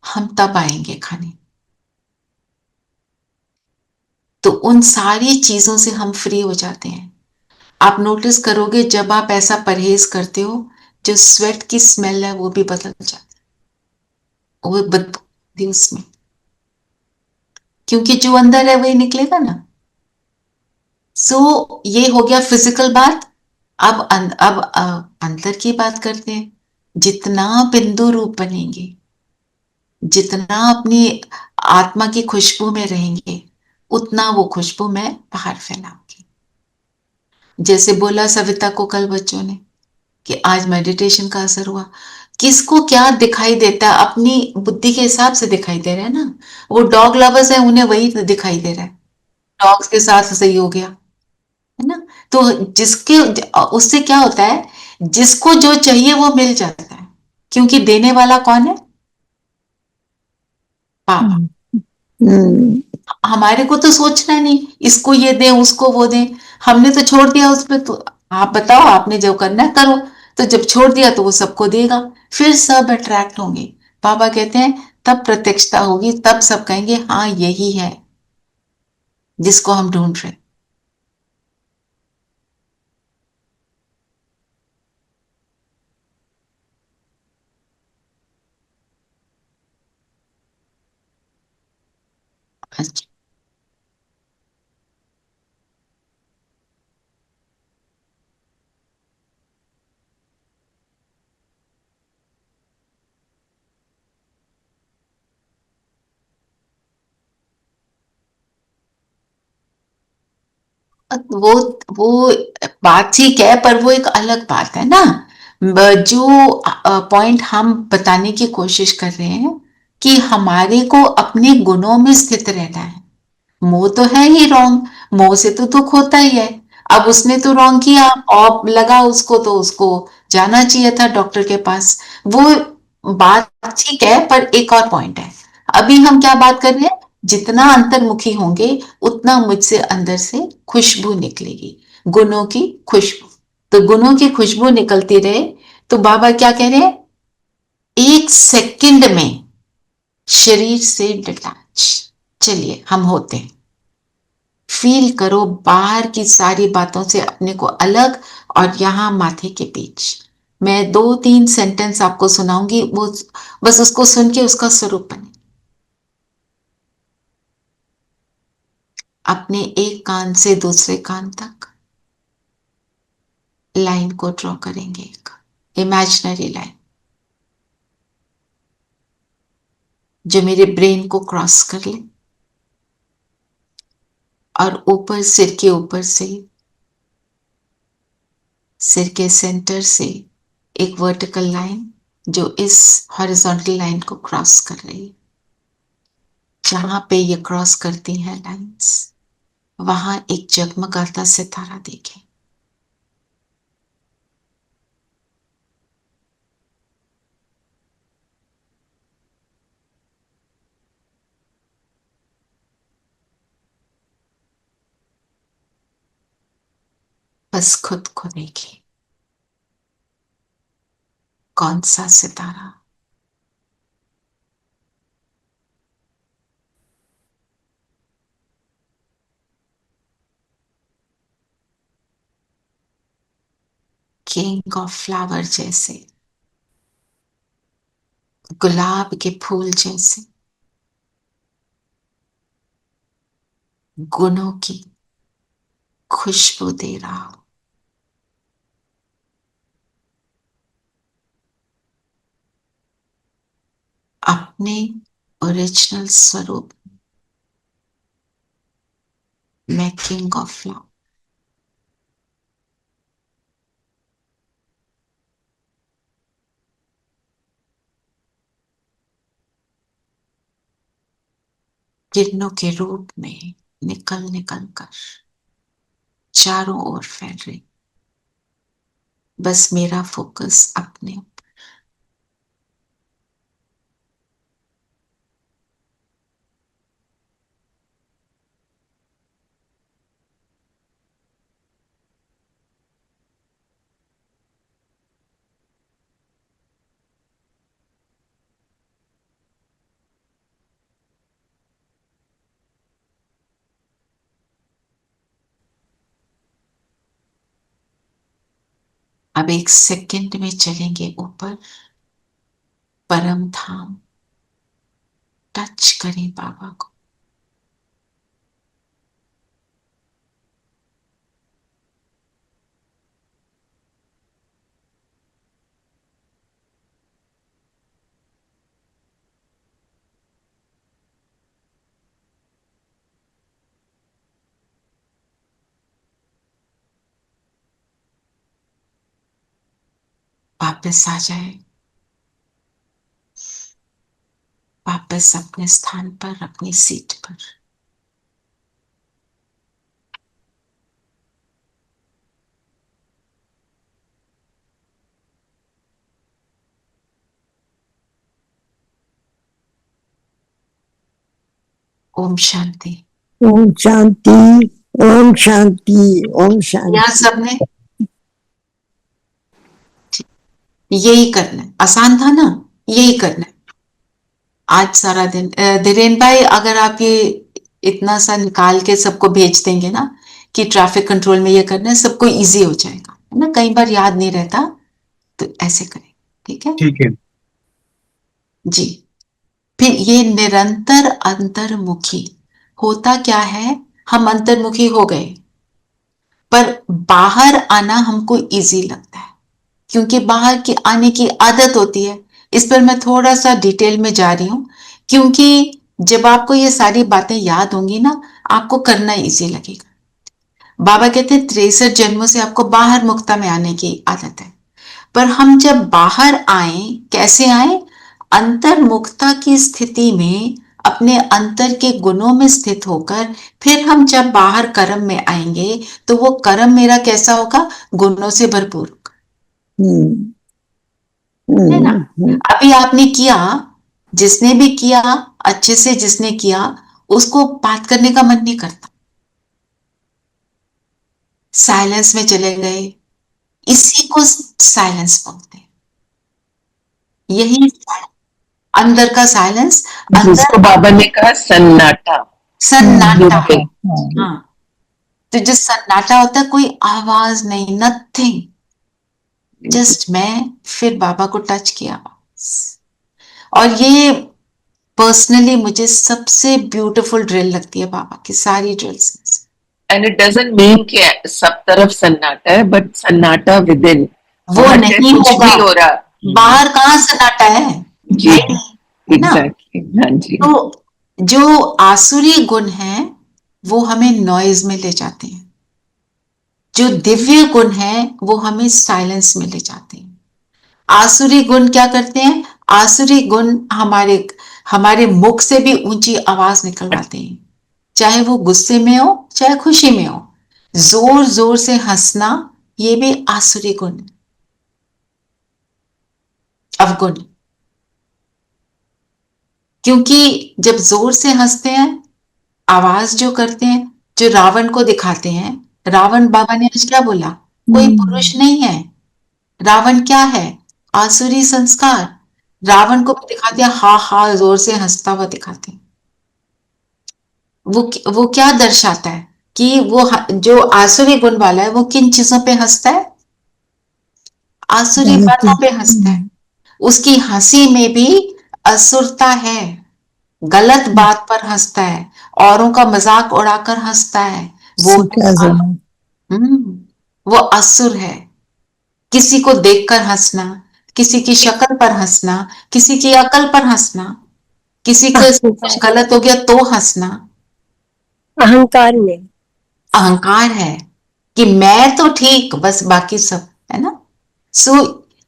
हम तब आएंगे खाने। तो उन सारी चीजों से हम फ्री हो जाते हैं। आप नोटिस करोगे जब आप ऐसा परहेज करते हो, जो स्वेट की स्मेल है वो भी बदल जाती है, वो बदबू आती है उसमें, क्योंकि जो अंदर है वही निकलेगा ना। सो ये हो गया फिजिकल बात। अब अंतर की बात करते हैं। जितना बिंदु रूप बनेंगे, जितना अपनी आत्मा की खुशबू में रहेंगे, उतना वो खुशबू मैं बाहर फैलाऊंगी। जैसे बोला सविता को कल बच्चों ने कि आज मेडिटेशन का असर हुआ। किसको क्या दिखाई देता है, अपनी बुद्धि के हिसाब से दिखाई दे रहा है ना। वो डॉग लवर्स है, उन्हें वही दिखाई दे रहा है, डॉग्स के साथ सही हो गया, है ना। तो जिसके उससे क्या होता है, जिसको जो चाहिए वो मिल जाता है, क्योंकि देने वाला कौन है? बाबा। हमारे को तो सोचना नहीं, इसको ये दें उसको वो दें, हमने तो छोड़ दिया उस पे। तो आप बताओ, आपने जो करना है करो। तो जब छोड़ दिया तो वो सबको देगा, फिर सब अट्रैक्ट होंगे। बाबा कहते हैं तब प्रत्यक्षता होगी, तब सब कहेंगे हाँ यही है जिसको हम ढूंढ रहे हैं। अच्छा, वो वो बात ठीक है, पर वो एक अलग बात है ना। जो पॉइंट हम बताने की कोशिश कर रहे हैं कि हमारे को अपने गुणों में स्थित रहना है। मोह तो है ही रॉन्ग, मोह से तो दुख होता ही है। अब उसने तो रॉन्ग किया और लगा उसको, तो उसको जाना चाहिए था डॉक्टर के पास। वो बात ठीक है, पर एक और पॉइंट है। अभी हम क्या बात कर रहे हैं, जितना अंतर्मुखी होंगे उतना मुझसे अंदर से खुशबू निकलेगी, गुणों की खुशबू। तो गुणों की खुशबू निकलती रहे, तो बाबा क्या कह रहे हैं, एक सेकंड में शरीर से डिटैच। चलिए हम होते हैं, फील करो बाहर की सारी बातों से अपने को अलग, और यहां माथे के बीच। मैं 2-3 सेंटेंस आपको सुनाऊंगी, वो बस उसको सुन के उसका स्वरूप बने। अपने एक कान से दूसरे कान तक लाइन को ड्रॉ करेंगे, एक इमेजिनरी लाइन जो मेरे ब्रेन को क्रॉस कर ले, और ऊपर सिर के ऊपर से, सिर के सेंटर से एक वर्टिकल लाइन जो इस हॉरिजॉन्टल लाइन को क्रॉस कर रही है। जहां पे ये क्रॉस करती हैं लाइंस, वहां एक जगमगाता सितारा देखें। बस खुद को देखिए, कौन सा सितारा? किंग ऑफ फ्लावर जैसे, गुलाब के फूल जैसे, गुणों की खुशबू दे रहा हो। अपने ओरिजिनल स्वरूप, मैं किंग ऑफ फ्लावर। किरणों के रूप में निकल निकल कर चारों ओर फैल रही। बस मेरा फोकस अपने ऊपर। अब 1 सेकंड में चलेंगे ऊपर, परम धाम, टच करें बाबा को। वापस आ जाए, वापस अपने स्थान पर, अपनी सीट पर। ओम शांति। ओम शांति, ओम शांति, ओम शांति। यहाँ सबने यही करना है, आसान था ना, यही करना है आज सारा दिन। धीरेन भाई, अगर आप ये इतना सा निकाल के सबको भेज देंगे ना कि ट्रैफिक कंट्रोल में ये करना है, सबको इजी हो जाएगा, है ना। कई बार याद नहीं रहता, तो ऐसे करें, ठीक है? ठीक है जी। फिर ये निरंतर अंतर्मुखी होता क्या है, हम अंतर्मुखी हो गए, पर बाहर आना हमको इजी लगता है, क्योंकि बाहर की आने की आदत होती है। इस पर मैं थोड़ा सा डिटेल में जा रही हूं, क्योंकि जब आपको ये सारी बातें याद होंगी ना, आपको करना इजी लगेगा। बाबा कहते हैं 63 जन्मों से आपको बाहर मुक्ता में आने की आदत है, पर हम जब बाहर आए, कैसे आए? अंतर्मुखता की स्थिति में, अपने अंतर के गुणों में स्थित होकर, फिर हम जब बाहर कर्म में आएंगे, तो वो कर्म मेरा कैसा होगा? गुणों से भरपूर होगा, है ना। अभी आपने किया, जिसने भी किया अच्छे से, जिसने किया उसको बात करने का मन नहीं करता, साइलेंस में चले गए, इसी को साइलेंस बोलते हैं। यही अंदर का साइलेंस, जिसको बाबा ने कहा सन्नाटा। सन्नाटा। हाँ, तो जो सन्नाटा होता है, कोई आवाज नहीं, नथिंग, जस्ट मैं, फिर बाबा को टच किया। और ये पर्सनली मुझे सबसे ब्यूटीफुल ड्रिल लगती है बाबा की सारी ड्रिल्स में से। एंड इट डजंट मीन कि सब तरफ सन्नाटा है, बट सन्नाटा विद इन, वो नहीं कुछ होगा, भी हो रहा, बाहर कहाँ सन्नाटा है? जी है ना? एग्जैक्टली। हाँ जी। तो जो आसुरी गुण है वो हमें नॉइज में ले जाते हैं, जो दिव्य गुण है वो हमें साइलेंस में ले जाते हैं। आसुरी गुण क्या करते हैं? आसुरी गुण हमारे मुख से भी ऊंची आवाज निकलवाते हैं, चाहे वो गुस्से में हो, चाहे खुशी में हो। जोर जोर से हंसना, ये भी आसुरी गुण, अवगुण। क्योंकि जब जोर से हंसते हैं, आवाज जो करते हैं, जो रावण को दिखाते हैं, रावण, बाबा ने आज क्या बोला? कोई पुरुष नहीं है, रावण क्या है? आसुरी संस्कार। रावण को दिखा दिया, हा हा जोर से हंसता हुआ दिखाते हैं। वो क्या दर्शाता है कि वो जो आसुरी गुण वाला है, वो किन चीजों पे हंसता है? आसुरी बातों पे हंसता है। उसकी हंसी में भी असुरता है, गलत बात पर हंसता है, औरों का मजाक उड़ाकर हंसता है, वो असुर है। किसी को देखकर हंसना, किसी की शक्ल पर हंसना, किसी की अकल पर हंसना, किसी को कुछ गलत हो गया तो हंसना, अहंकार में, अहंकार है कि मैं तो ठीक, बस बाकी सब, है ना। सो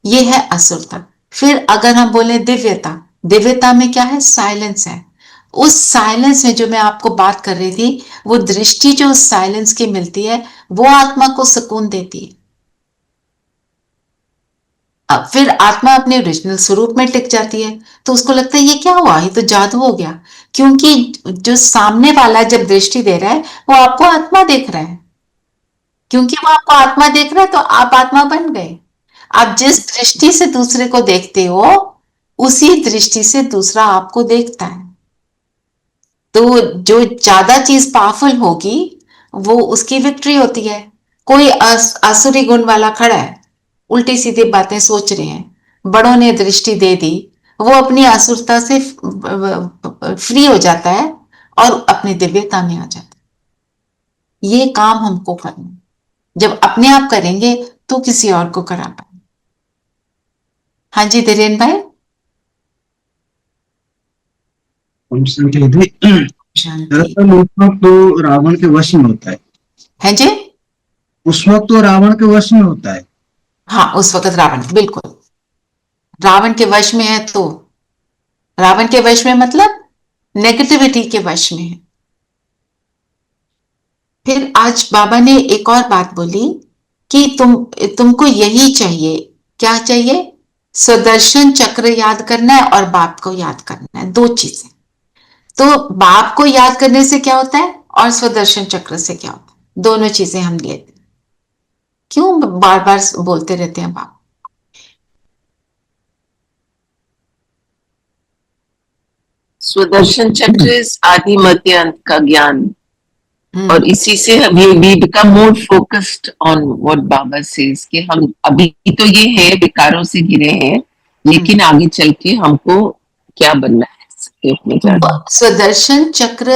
ये है असुरता। फिर अगर हम बोले दिव्यता, दिव्यता में क्या है? साइलेंस है। उस साइलेंस में जो मैं आपको बात कर रही थी, वो दृष्टि जो उस साइलेंस की मिलती है, वो आत्मा को सुकून देती है। अब फिर आत्मा अपने ओरिजिनल स्वरूप में टिक जाती है, तो उसको लगता है ये क्या हुआ, ये तो जादू हो गया। क्योंकि जो सामने वाला जब दृष्टि दे रहा है, वो आपको आत्मा देख रहा है। क्योंकि वो आपको आत्मा देख रहा है, तो आप आत्मा बन गए। आप जिस दृष्टि से दूसरे को देखते हो, उसी दृष्टि से दूसरा आपको देखता है। तो जो ज्यादा चीज पावरफुल होगी, वो उसकी विक्ट्री होती है। कोई आसुरी गुण वाला खड़ा है, उल्टी सीधी बातें सोच रहे हैं, बड़ों ने दृष्टि दे दी, वो अपनी असुरता से फ्री हो जाता है और अपनी दिव्यता में आ जाता है। ये काम हमको करना है। जब अपने आप करेंगे तो किसी और को करा पाएंगे। हाँ जी धीरेन भाई। दरअसल उस वक्त तो रावण के वश में होता है। हैं जी, उस वक्त तो रावण के वश में होता है। हाँ उस वक्त रावण, बिल्कुल रावण के वश में है। तो रावण के वश में मतलब नेगेटिविटी के वश में है। फिर आज बाबा ने एक और बात बोली कि तुमको यही चाहिए। क्या चाहिए? सुदर्शन चक्र याद करना है और बाप को याद करना है, दो चीजें। तो बाप को याद करने से क्या होता है और सुदर्शन चक्र से क्या होता है, दोनों चीजें हम लेते हैं। क्यों बार बार बोलते रहते हैं बाप? सुदर्शन चक्र इज आदि मध्य अंत का ज्ञान, और इसी से we become more focused on what Baba says कि हम अभी तो ये है विकारों से घिरे हैं, लेकिन आगे चल के हमको क्या बनना है। सुदर्शन चक्र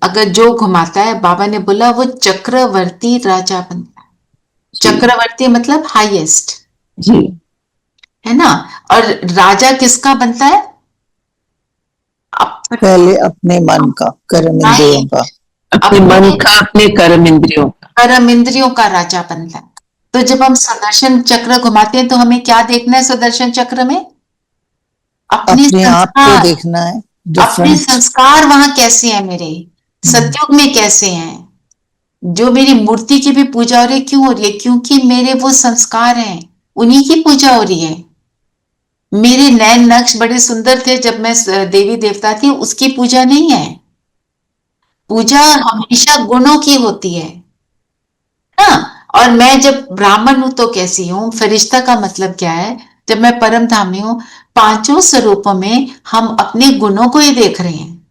अगर जो घुमाता है, बाबा ने बोला वो चक्रवर्ती राजा बनता है। चक्रवर्ती मतलब हाईएस्ट जी, है ना। और राजा किसका बनता है? पहले अपने मन का, कर्म इंद्रियों का, अपने मन का, अपने कर्म इंद्रियों का, कर्म इंद्रियों का राजा बनता है। तो जब हम सुदर्शन चक्र घुमाते हैं तो हमें क्या देखना है सुदर्शन चक्र में? अपने आप को देखना है। अपने संस्कार वहां कैसे हैं, मेरे सतयुग में कैसे हैं, जो मेरी मूर्ति की भी पूजा हो रही है, क्यों हो रही है? क्योंकि मेरे वो संस्कार हैं, उन्हीं की पूजा हो रही है। मेरे नैन नक्श बड़े सुंदर थे जब मैं देवी देवता थी, उसकी पूजा नहीं है। पूजा हमेशा गुणों की होती है ना। और मैं जब ब्राह्मण हूं तो कैसी हूं? फरिश्ता का मतलब क्या है? जब मैं परम धामी हूं, पांचों स्वरूपों में हम अपने गुणों को ही देख रहे हैं,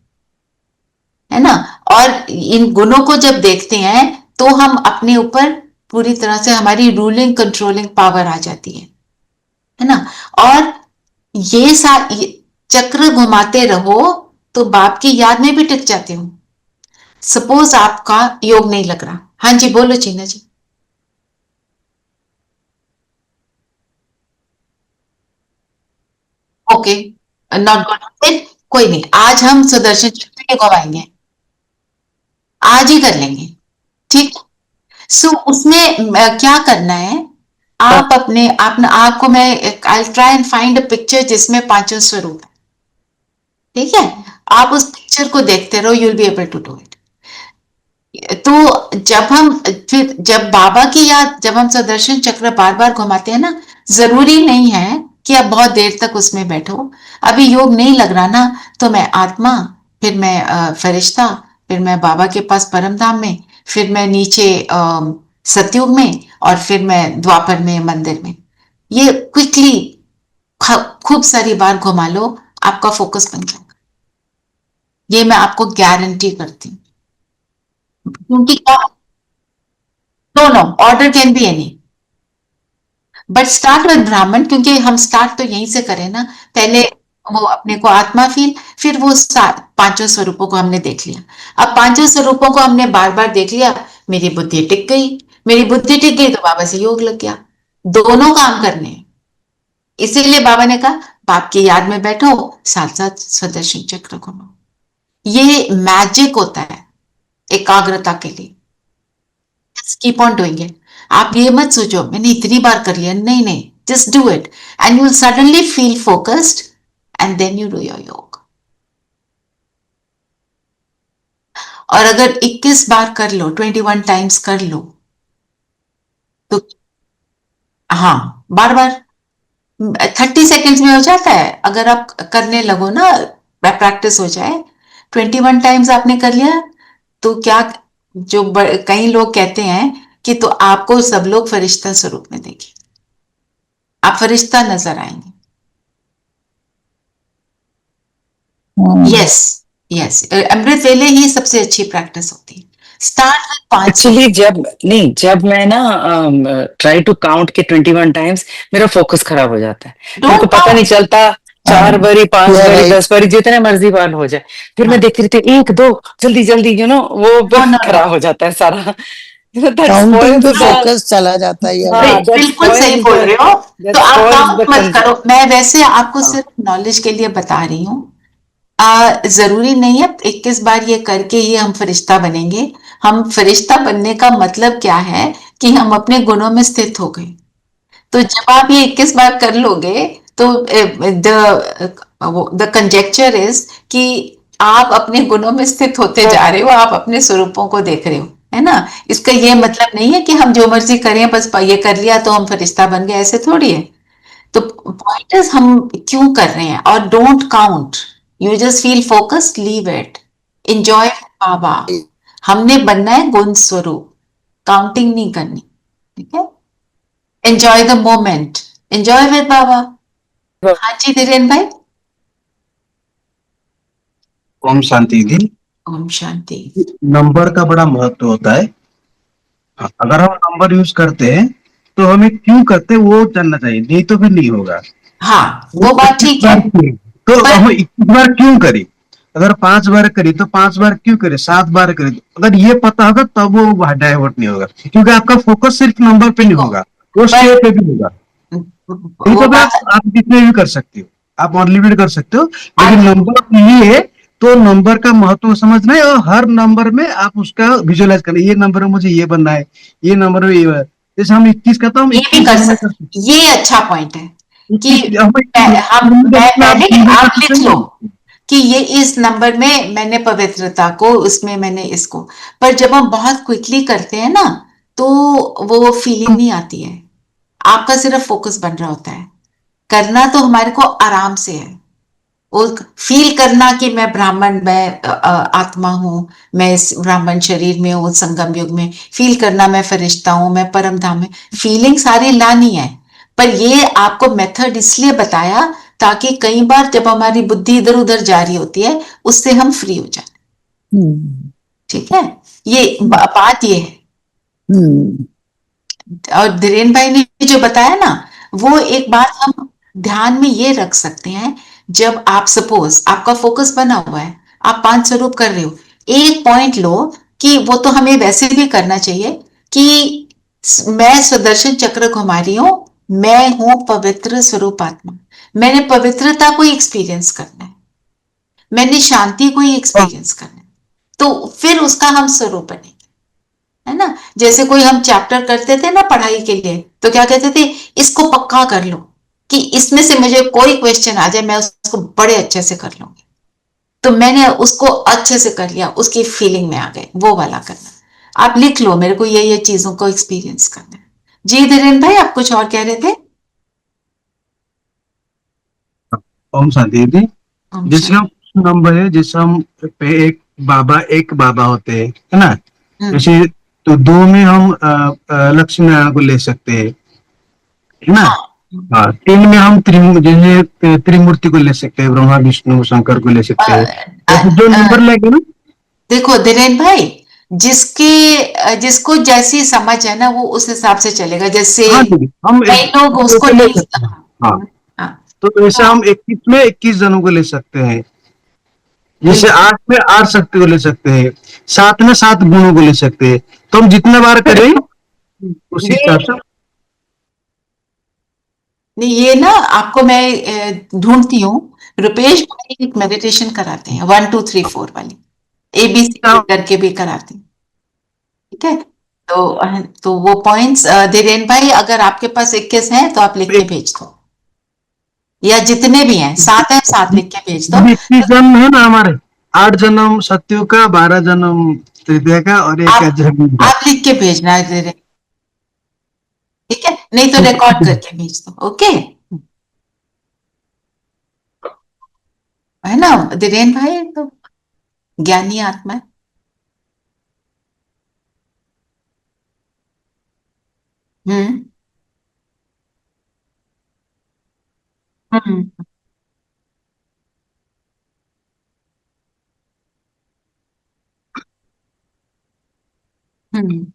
है ना। और इन गुणों को जब देखते हैं तो हम अपने ऊपर पूरी तरह से हमारी रूलिंग कंट्रोलिंग पावर आ जाती है ना। और ये चक्र घुमाते रहो तो बाप की याद में भी टिक जाते हो। सपोज आपका योग नहीं लग रहा, हाँ जी बोलो चीना जी। ओके, नॉट गुड, कोई नहीं, आज हम सुदर्शन चक्र घुमाएंगे, आज ही कर लेंगे, ठीक। सो उसमें क्या करना है? आप अपने आपको मैं I try and find a picture जिसमें पांचों स्वरूप है, ठीक है। आप उस पिक्चर को देखते रहो, you will be able to do it. तो जब बाबा की याद, जब हम सुदर्शन चक्र बार बार घुमाते हैं ना, जरूरी नहीं है कि आप बहुत देर तक उसमें बैठो। अभी योग नहीं लग रहा ना, तो मैं आत्मा, फिर मैं फरिश्ता, फिर मैं बाबा के पास परम धाम में, फिर मैं नीचे सतयुग में, और फिर मैं द्वापर में मंदिर में। ये क्विकली खूब सारी बार घुमा लो, आपका फोकस बन जाएगा। ये मैं आपको गारंटी करती हूँ। क्योंकि no order can be any, but start with Brahmin, क्योंकि हम स्टार्ट तो यहीं से करें ना। पहले वो अपने को आत्मा फील, फिर वो पांचों स्वरूपों को हमने देख लिया। अब पांचों स्वरूपों को हमने बार बार देख लिया, मेरी बुद्धि टिक गई। मेरी बुद्धि टिक गई तो बाबा से योग लग गया। दोनों काम करने, इसीलिए बाबा ने कहा बाप की याद में बैठो, साथ साथ सुदर्शन चक्र घुमाओ। ये मैजिक होता है एकाग्रता के लिए। Keep on doing it. आप ये मत सोचो मैंने इतनी बार कर लिया, नहीं नहीं, just do it and you will suddenly feel focused and then you do your yoga. और अगर 21 बार कर लो, 21 टाइम्स कर लो, तो हाँ बार बार 30 सेकेंड्स में हो जाता है। अगर आप करने लगो ना, प्रैक्टिस हो जाए, 21 टाइम्स आपने कर लिया तो क्या, जो कई लोग कहते हैं कि तो आपको सब लोग फरिश्ता स्वरूप में देखें, आप फरिश्ता नजर आएंगे। यस यस, अमृत वेले ही सबसे अच्छी प्रैक्टिस होती है। Start with 5। एक्चुअली जब मैं ना ट्राई टू काउंट के 21 टाइम्स, मेरा फोकस खराब हो जाता है, मेरे को पता नहीं चलता। 4 बारी, 5 Yeah, बारी, right. 10 बारी, जितने मर्जी बार हो जाए, फिर मैं देखती रहती हूँ 1 2 जल्दी जल्दी, वो खराब हो जाता है सारा। That काउंटिंग spoils पे the फोकस चला जाता है ये हाँ, that बिल्कुल सही spoils बोल the रहे हो। that तो आप spoils the काउंट मत करो, मैं वैसे आपको हाँ। सिर्फ नॉलेज के लिए बता रही हूँ। जरूरी नहीं है 21 बार ये करके ही हम फरिश्ता बनेंगे। हम फरिश्ता बनने का मतलब क्या है कि हम अपने गुणों में स्थित हो गए। तो जब आप ये 21 बार कर लोगे तो द कंजेक्चर इज कि आप अपने गुणों में स्थित होते जा रहे हो, आप अपने स्वरूपों को देख रहे हो, है ना। इसका ये मतलब नहीं है कि हम जो मर्जी करें, बस ये कर लिया तो हम फरिश्ता बन गए, ऐसे थोड़ी है। तो पॉइंट इज हम क्यों कर रहे हैं, और don't count, you just feel focus, leave it, enjoy Baba. हमने बनना है गुण स्वरूप, काउंटिंग नहीं करनी, ठीक है। Enjoy the moment, enjoy with Baba. हाँ जी धीरेन भाई। ओम शांति दी। ओम शांति। नंबर का बड़ा महत्व होता है। अगर हम नंबर यूज करते हैं तो हमें क्यों करते हैं वो जानना चाहिए, नहीं तो फिर नहीं होगा। हाँ, वो बात ठीक है। तो हम 21 बार क्यों करें? अगर 5 बार करी तो 5 बार क्यों करे, 7 बार करे? अगर ये पता होगा तब वो डाइवर्ट नहीं होगा, क्योंकि आपका फोकस सिर्फ नंबर पे नहीं होगा, वो स्टेप पे भी होगा। नहीं तो फिर आप जितने भी कर सकते हो, आप अनलिमिटेड कर सकते हो, लेकिन नंबर ये है तो नंबर का महत्व समझना है, और हर नंबर में आप उसका विजुअलाइज करना है। ये नंबर में मुझे ये बनना है, ये नंबर में ये, जैसे हम 21 का तो हम ये भी 21 कर नंबर सकते, कर सकते ये अच्छा पॉइंट है कि हम मैं पहले आप लिख लो सकते हैं। कि ये इस नंबर में मैंने पवित्रता को, उसमें मैंने इसको। पर जब हम बहुत क्विकली करते हैं ना, तो वो फीलिंग नहीं आती है, आपका सिर्फ फोकस बन रहा होता है। करना तो हमारे को आराम से है, वो फील करना कि मैं ब्राह्मण, मैं आत्मा हूं, मैं इस ब्राह्मण शरीर में हूँ, संगम युग में फील करना मैं फरिश्ता हूं, मैं परम धाम में, फीलिंग सारी लानी है। पर ये आपको मेथड इसलिए बताया ताकि कई बार जब हमारी बुद्धि इधर उधर जा रही होती है, उससे हम फ्री हो जाए। ठीक है, ये बात ये है। और धीरेन भाई ने जो बताया ना, वो एक बात हम ध्यान में ये रख सकते हैं। जब आप सपोज आपका फोकस बना हुआ है, आप 5 स्वरूप कर रहे हो, एक पॉइंट लो कि वो तो हमें वैसे भी करना चाहिए कि मैं सुदर्शन चक्र घुमा रही हूं, मैं हूं पवित्र स्वरूप आत्मा, मैंने पवित्रता को एक्सपीरियंस करना है, मैंने शांति को ही एक्सपीरियंस करना है। तो फिर उसका हम स्वरूप बनेंगे, है ना। जैसे कोई हम चैप्टर करते थे ना पढ़ाई के लिए, तो क्या कहते थे, इसको पक्का कर लो कि इसमें से मुझे कोई क्वेश्चन आ जाए मैं उसको बड़े अच्छे से कर लूंगी। तो मैंने उसको अच्छे से कर लिया, उसकी फीलिंग में आ गए, वो वाला करना। आप लिख लो, मेरे को ये चीजों को एक्सपीरियंस करना है। जी धीरेन भाई, आप कुछ और कह रहे थे। ओम शांति दी। ओम जैसे हम शांति। नंबर है, जैसे हम पे एक बाबा होते हैं, है ना। जैसे तो 2 में हम लक्ष्मी नारायण को ले सकते हैं, है ना। हाँ, 3 में हम जैसे त्रिमूर्ति को ले सकते हैं, ब्रह्मा विष्णु शंकर को ले सकते हैं। जैसे जो नंबर लगे ना, देखो धीरेन भाई, जिसको जैसी समझ है ना, वो उस हिसाब से चलेगा। जैसे हाँ दीदी, हम कई लोग उसको ले नहीं। सकते हैं। हाँ, हाँ, तो वैसे हम 21 में 21 जनों को ले सकते हैं। जैसे 8 में 8 शक्ति को ले सकते हैं, 7 में 7 गुणों को ले सकते हैं। तो हम जितने बार करें उसी हिसाब से। नहीं, ये ना आपको मैं ढूंढती हूँ, रुपेश भाई एक मेडिटेशन कराते हैं 1 2 3 4 वाली, ABC करके भी कराते हैं, ठीक है। तो वो पॉइंट्स धीरेन भाई, अगर आपके पास 21 हैं तो आप लिख के भेज दो, या जितने भी हैं 7 है 7 लिख के भेज दो। 21 जन्म है ना हमारे, 8 जन्म सत्यो का, 12 जन्म तृतीय का, और एक जन्म का। आप लिख के भेजना है धीरेन, ठीक है, नहीं तो रिकॉर्ड करके भेज दो, ओके, है ना। धीरेन भाई तो ज्ञानी आत्मा है। हम्म हम्म हम्म।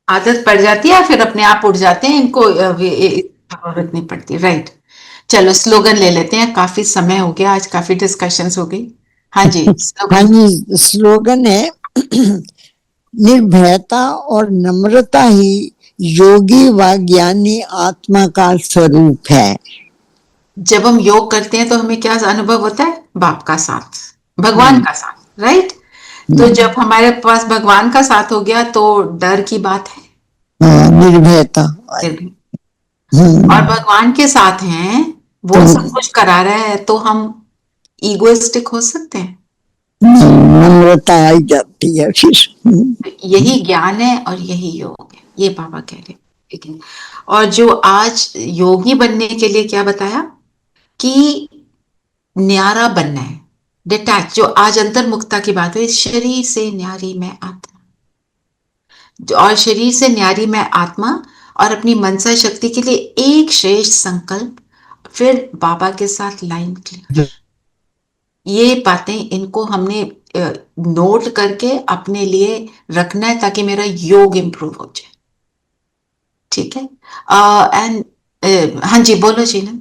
आदत पड़ जाती है या फिर अपने आप उठ जाते हैं, इनको जरूरत नहीं पड़ती, राइट। चलो स्लोगन ले लेते हैं, काफी समय हो गया, आज काफी डिस्कशंस हो गई। हाँ जी, हाँ स्लोगन। जी, स्लोगन है निर्भयता और नम्रता ही योगी व ज्ञानी आत्मा का स्वरूप है। जब हम योग करते हैं तो हमें क्या अनुभव होता है? बाप का साथ, भगवान का साथ, राइट। तो जब हमारे पास भगवान का साथ हो गया तो डर की बात है, हाँ, निर्भयता। और भगवान के साथ हैं, वो सब कुछ करा रहा है, तो हम ईगोइस्टिक हो सकते हैं? नम्रता आई जाती है फिर। यही ज्ञान है और यही योग है, ये बाबा कह रहे हैं, ठीक है। और जो आज योगी बनने के लिए क्या बताया कि न्यारा बनना है, डिटैच, जो आज अंतर्मुखता की बात हुई, शरीर से न्यारी मैं आत्मा, और शरीर से न्यारी मैं आत्मा, और अपनी मनसा शक्ति के लिए एक श्रेष्ठ संकल्प, फिर बाबा के साथ लाइन क्लियर। ये बातें, इनको हमने नोट करके अपने लिए रखना है ताकि मेरा योग इंप्रूव हो जाए, ठीक है। एंड हाँ जी, बोलो जी ना।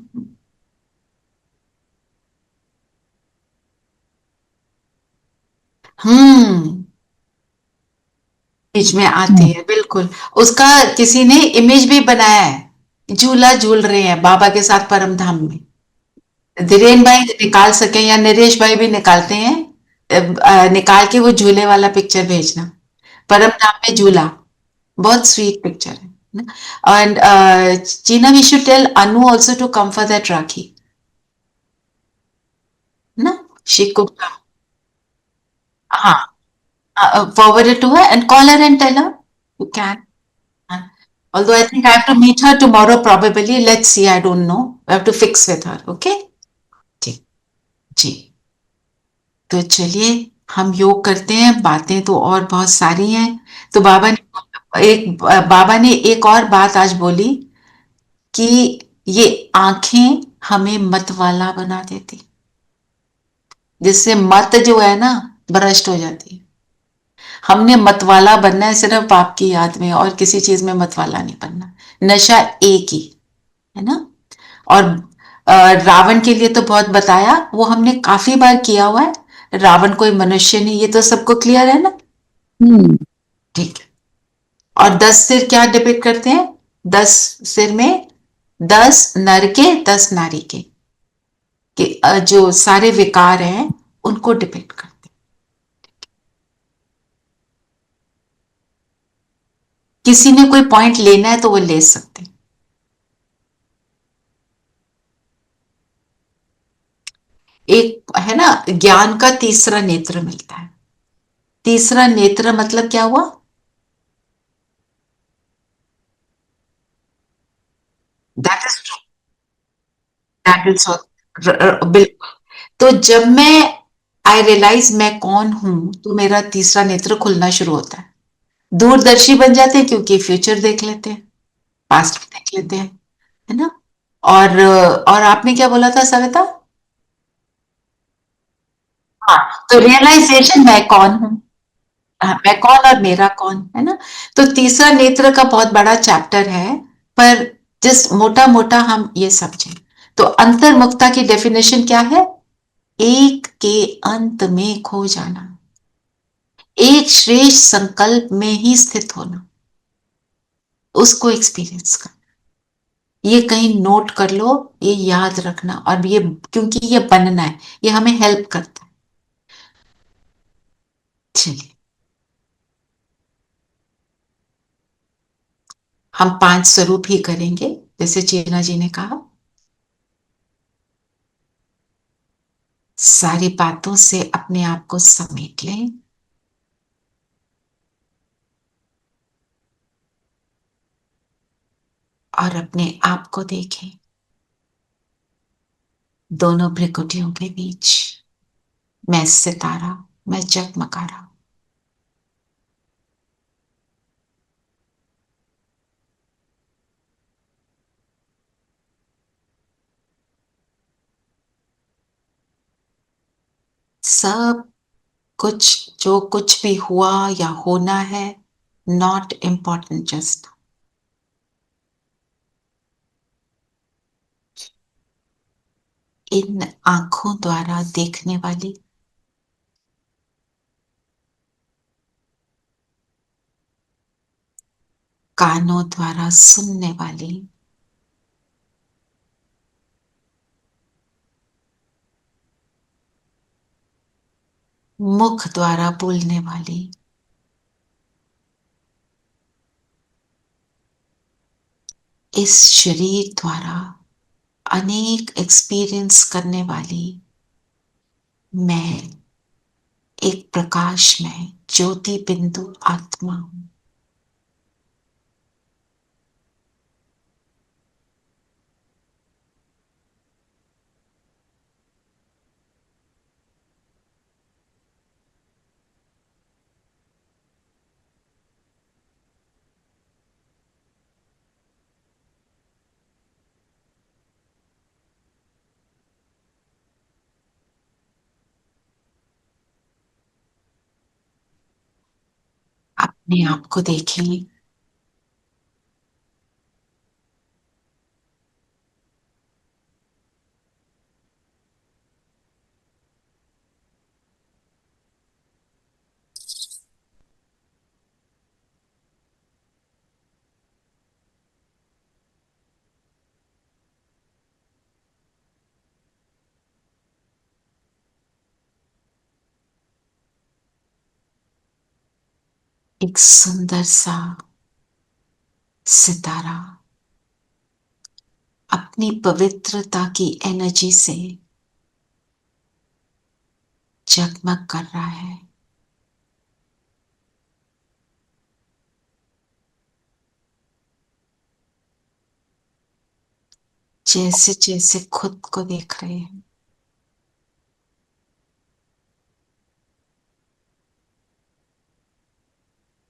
बीच में आती है, बिल्कुल। उसका किसी ने इमेज भी बनाया है, झूला झूल रहे हैं बाबा के साथ परम धाम में। धीरेन भाई निकाल सके या नरेश भाई भी निकालते हैं, निकाल के वो झूले वाला पिक्चर भेजना, परम धाम में झूला, बहुत स्वीट पिक्चर है। And China, we should tell Anu also to come for that Rakhi. Na? She could come. Forward it to her and call her and tell her you can. Although I think I have to meet her tomorrow probably. Let's see, I don't know. I have to fix with her. Okay? जी जी। तो चलिए हम योग करते हैं, बातें तो और बहुत सारी हैं। तो बाबा ने एक और बात आज बोली कि ये आंखें हमें मत वाला बना देती, जिससे मत जो है ना भ्रष्ट हो जाती है। हमने मतवाला बनना है सिर्फ बाप की याद में, और किसी चीज में मतवाला नहीं बनना। नशा एक ही है ना। और रावण के लिए तो बहुत बताया, वो हमने काफी बार किया हुआ है। रावण कोई मनुष्य नहीं, ये तो सबको क्लियर है ना। ठीक है। और 10 सिर क्या डिपिक्ट करते हैं? 10 सिर में 10 नर के 10 नारी के, जो सारे विकार हैं उनको डिपिक्ट करते हैं। किसी ने कोई पॉइंट लेना है तो वो ले सकते हैं। एक है ना, ज्ञान का तीसरा नेत्र मिलता है। तीसरा नेत्र मतलब क्या हुआ? That is true, that is बिल्कुल। तो जब मैं आई रियलाइज मैं कौन हूं, तो मेरा तीसरा नेत्र खुलना शुरू होता है। दूरदर्शी बन जाते हैं क्योंकि फ्यूचर देख लेते हैं, पास्ट भी देख लेते हैं, है ना। और आपने क्या बोला था सविता? हाँ, तो रियलाइजेशन मैं कौन हूं, मैं कौन और मेरा कौन, है ना। तो तीसरा नेत्र का बहुत बड़ा चैप्टर है, पर जिस मोटा मोटा हम ये समझें, तो अंतर्मुखता की डेफिनेशन क्या है? एक के अंत में खो जाना, एक श्रेष्ठ संकल्प में ही स्थित होना, उसको एक्सपीरियंस करना। ये कहीं नोट कर लो, ये याद रखना, और ये क्योंकि ये बनना है, ये हमें हेल्प करता है। चलिए हम 5 स्वरूप ही करेंगे, जैसे चीना जी ने कहा। सारी बातों से अपने आप को समेट लें, और अपने आप को देखें दोनों भ्रिकुटियों के बीच। मैं सितारा, मैं जगमगा रहा हूं। सब कुछ जो कुछ भी हुआ या होना है, नॉट इम्पॉर्टेंट जस्ट। इन आंखों द्वारा देखने वाली, कानों द्वारा सुनने वाली, मुख द्वारा बोलने वाली, इस शरीर द्वारा अनेक एक्सपीरियंस करने वाली मैं एक प्रकाश में ज्योति बिंदु आत्मा हूं। अपने आप को देखें, एक सुंदर सा सितारा अपनी पवित्रता की एनर्जी से जगमग कर रहा है। जैसे जैसे खुद को देख रहे हैं,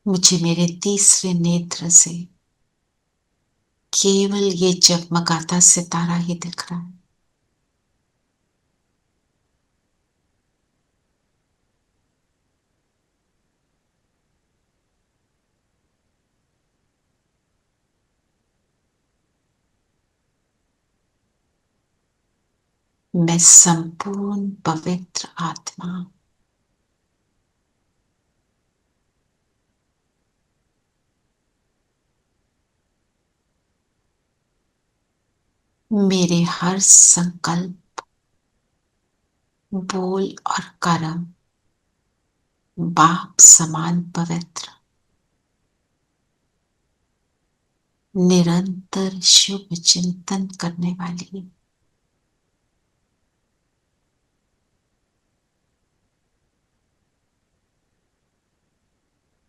मुझे मेरे तीसरे नेत्र से केवल ये जगमगाता सितारा ही दिख रहा है। मैं संपूर्ण पवित्र आत्मा, मेरे हर संकल्प, बोल और कर्म बाप समान पवित्र, निरंतर शुभ चिंतन करने वाली,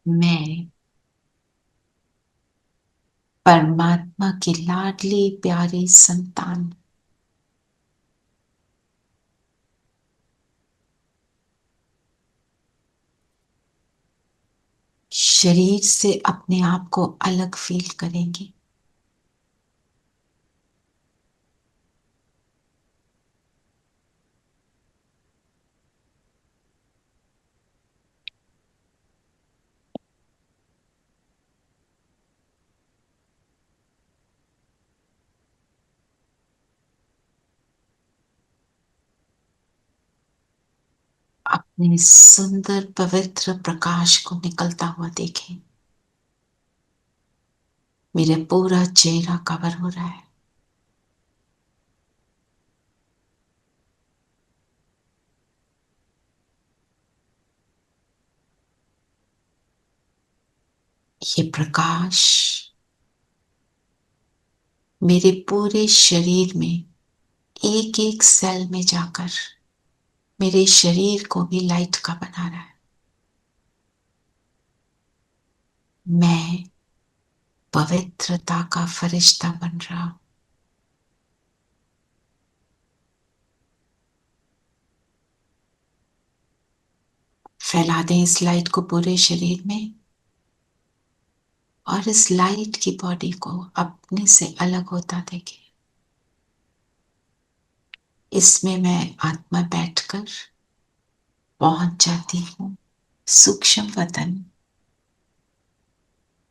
मैं परमात्मा की लाडली प्यारी संतान, शरीर से अपने आप को अलग फील करेंगे। अपने सुंदर पवित्र प्रकाश को निकलता हुआ देखें। मेरा पूरा चेहरा कवर हो रहा है। ये प्रकाश मेरे पूरे शरीर में एक एक सेल में जाकर मेरे शरीर को भी लाइट का बना रहा है। मैं पवित्रता का फरिश्ता बन रहा हूं। फैला दें इस लाइट को पूरे शरीर में और इस लाइट की बॉडी को अपने से अलग होता देखें। इसमें मैं आत्मा बैठकर पहुंच जाती हूँ सूक्ष्म वतन,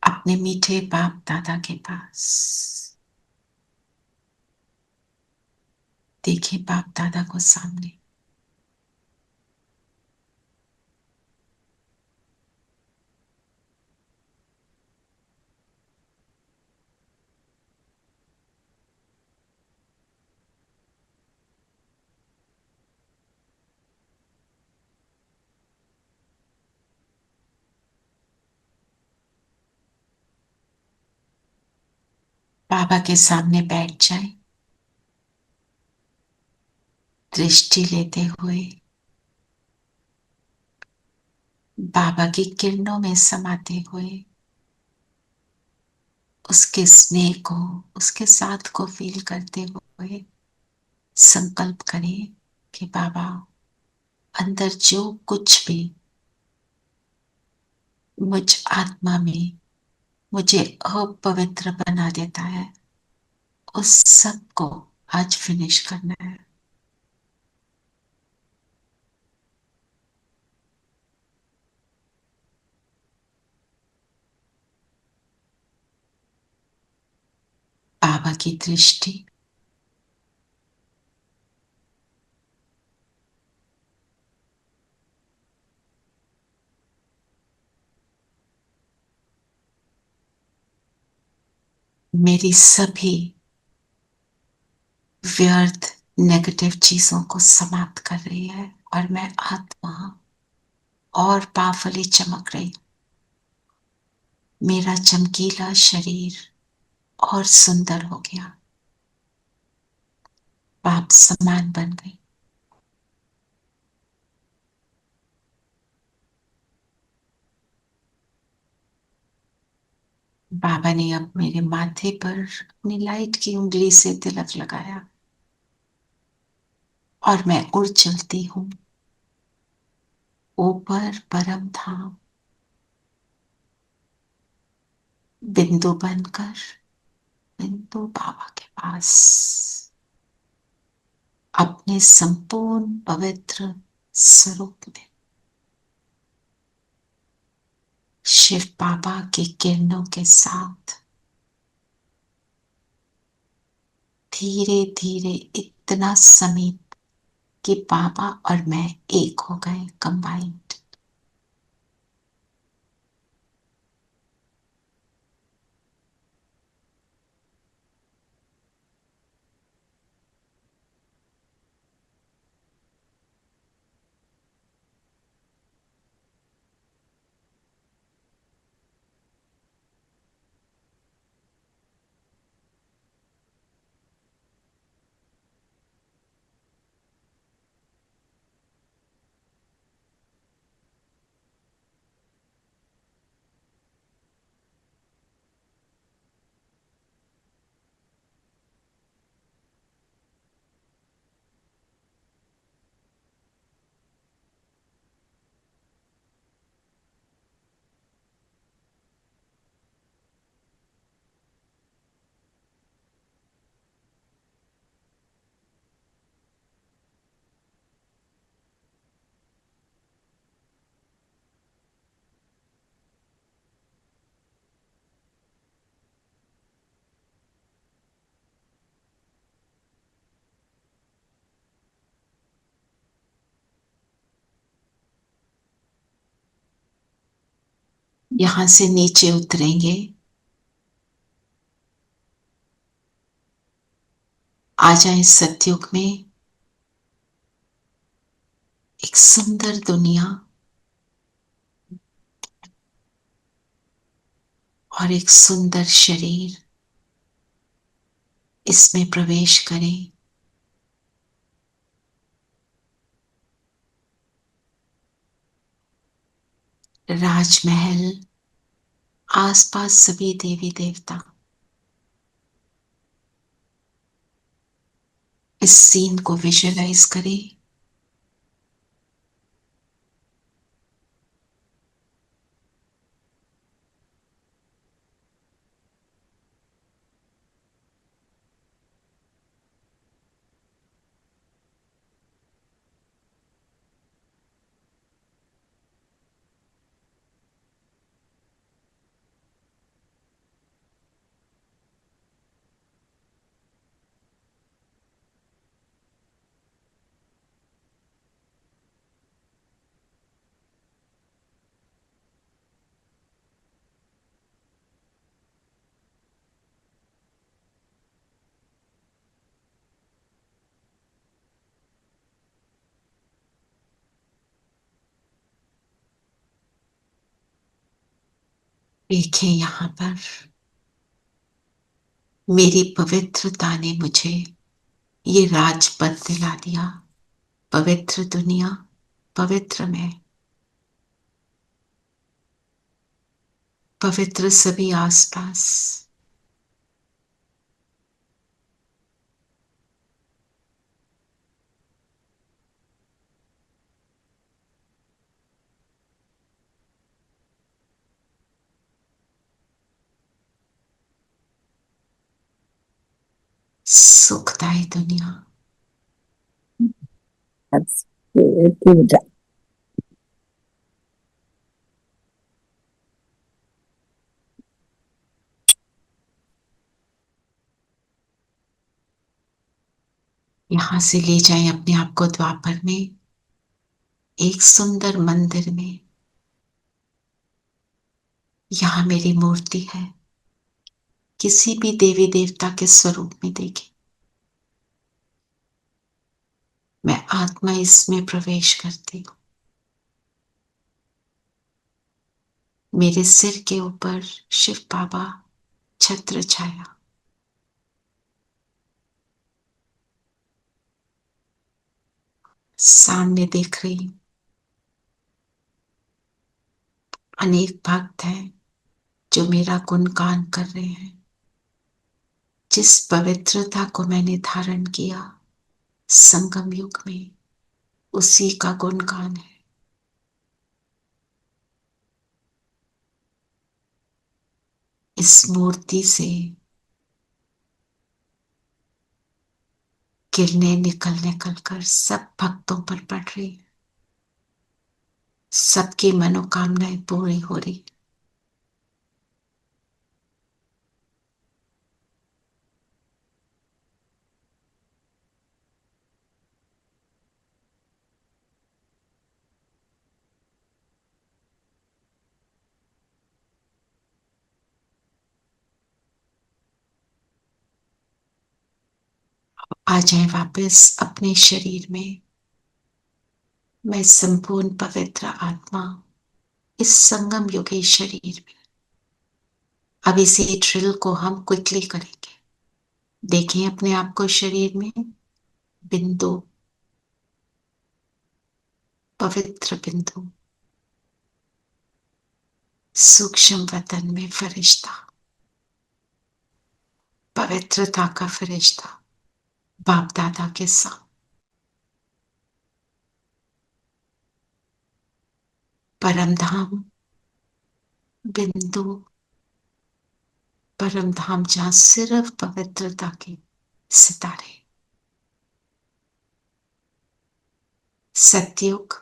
अपने मीठे बाप दादा के पास। देखिए बाप दादा को सामने, बाबा के सामने बैठ जाए, दृष्टि लेते हुए बाबा की किरणों में समाते हुए उसके स्नेह को, उसके साथ को फील करते हुए संकल्प करें कि बाबा, अंदर जो कुछ भी मुझ आत्मा में मुझे अपवित्र बना देता है, उस सब को आज फिनिश करना है। बाबा की दृष्टि मेरी सभी व्यर्थ नेगेटिव चीजों को समाप्त कर रही है और मैं आत्मा और पावरफुली चमक रही हूं। मेरा चमकीला शरीर और सुंदर हो गया, बाप समान बन गई। बाबा ने अब मेरे माथे पर अपनी लाइट की उंगली से तिलक लगाया और मैं उड़ चलती हूं ऊपर परम धाम, बिंदु बनकर बिंदु बाबा के पास, अपने संपूर्ण पवित्र स्वरूप में शिव बाबा की किरणों के साथ धीरे धीरे इतना समीप कि बाबा और मैं एक हो गए, कंबाइंड। यहां से नीचे उतरेंगे, आ जाए सतयुग में। एक सुंदर दुनिया और एक सुंदर शरीर, इसमें प्रवेश करें। राजमहल, आसपास सभी देवी देवता, इस सीन को विजुअलाइज करें। देखें यहाँ पर मेरी पवित्रता ने मुझे ये राजपद दिला दिया। पवित्र दुनिया, पवित्र मैं, पवित्र सभी आसपास। सुखदायी दुनिया। That's good. यहां से ले जाएं अपने आप को द्वापर में, एक सुंदर मंदिर में। यहां मेरी मूर्ति है। किसी भी देवी देवता के स्वरूप में देखें। मैं आत्मा इसमें प्रवेश करती हूं। मेरे सिर के ऊपर शिव बाबा छत्र छाया। सामने देख रही हूं अनेक भक्त हैं जो मेरा गुणगान कर रहे हैं। जिस पवित्रता को मैंने धारण किया संगम युग में, उसी का गुणगान है। इस मूर्ति से किरणें निकल निकल कर सब भक्तों पर पड़ रही है। सबकी मनोकामनाएं पूरी हो रही। आ जाए वापस अपने शरीर में। मैं संपूर्ण पवित्र आत्मा इस संगम युगी शरीर में। अब इसी ड्रिल को हम क्विकली करेंगे। देखें अपने आप को शरीर में, बिंदु, पवित्र बिंदु, सूक्ष्म वतन में फरिश्ता, पवित्रता का फरिश्ता, बाप दादा के साथ। परम धाम बिंदु, परम धाम जहां सिर्फ पवित्रता के सितारे। सतयुग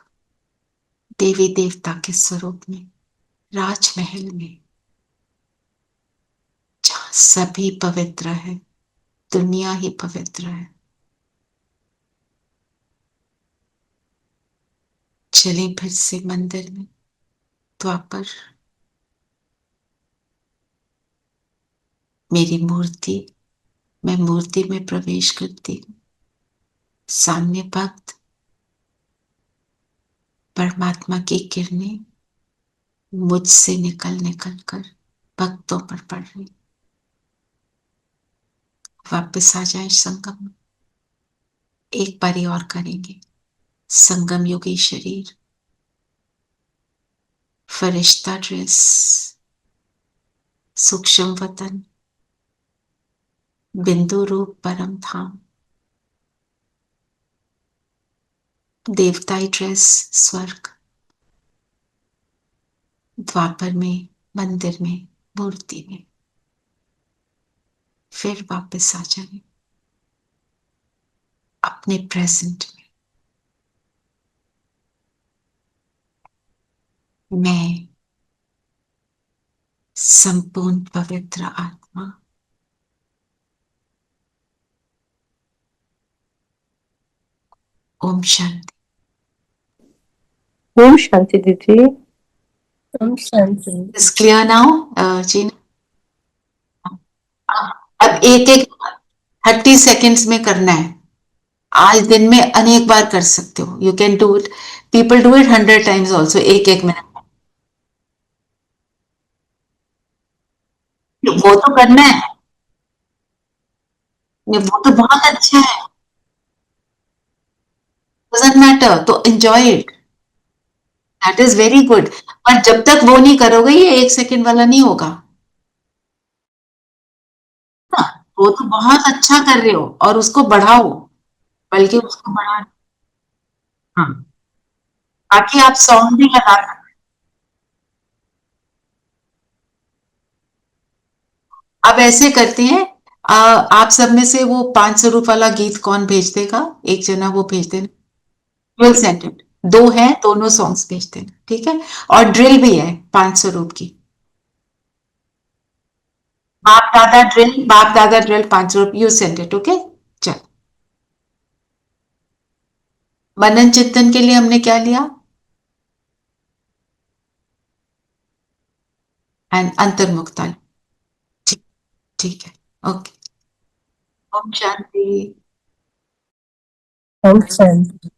देवी देवता के स्वरूप में, राजमहल में, जहां सभी पवित्र है, दुनिया ही पवित्र है। चलें फिर से मंदिर में, द्वापर। मेरी मूर्ति, मैं मूर्ति में प्रवेश करती हूँ। सामने भक्त, परमात्मा की किरणें मुझसे निकल निकल कर भक्तों पर पड़ रही। वापस आ जाए संगम में। एक बारी और करेंगे। संगम योगी शरीर, फरिश्ता ड्रेस, सूक्ष्म वतन, बिंदु रूप परम धाम, देवताई ड्रेस स्वर्ग, द्वापर में, मंदिर में, मूर्ति में। फिर वापस आ जाए अपने प्रेजेंट में। मैं संपूर्ण पवित्र आत्मा ओम शांति। ओम शांति दीदी। Om Shanti. Is clear now जी? अब एक एक 30 सेकेंड्स में करना है। आज दिन में अनेक बार कर सकते हो। You can do it, people do it 100 times also. एक एक मिनट। वो तो करना है, वो तो बहुत अच्छा है, डजंट मैटर, तो enjoy it, that is very good. पर जब तक वो नहीं करोगे ये 1 सेकंड वाला नहीं होगा ना। वो तो बहुत अच्छा कर रहे हो और उसको बढ़ाओ, बल्कि उसको बढ़ा। हाँ, बाकी आप सॉन्ग भी लगा सकते। अब ऐसे करते हैं, आप सब में से वो 5 स्वरूप वाला गीत कौन भेज देगा? एक जना वो भेज देना, विल सेंड इट। 2 हैं, दोनों सॉन्ग्स भेज देना, ठीक है। और ड्रिल भी है 5 स्वरूप की, बाप दादा ड्रिल 5 स्वरूप, यू सेंड इट, ओके। चल, मनन चिंतन के लिए हमने क्या लिया? एंड अंतर्मुखता। ठीक, ठीक है, okay. Om Shanti. Om Shanti.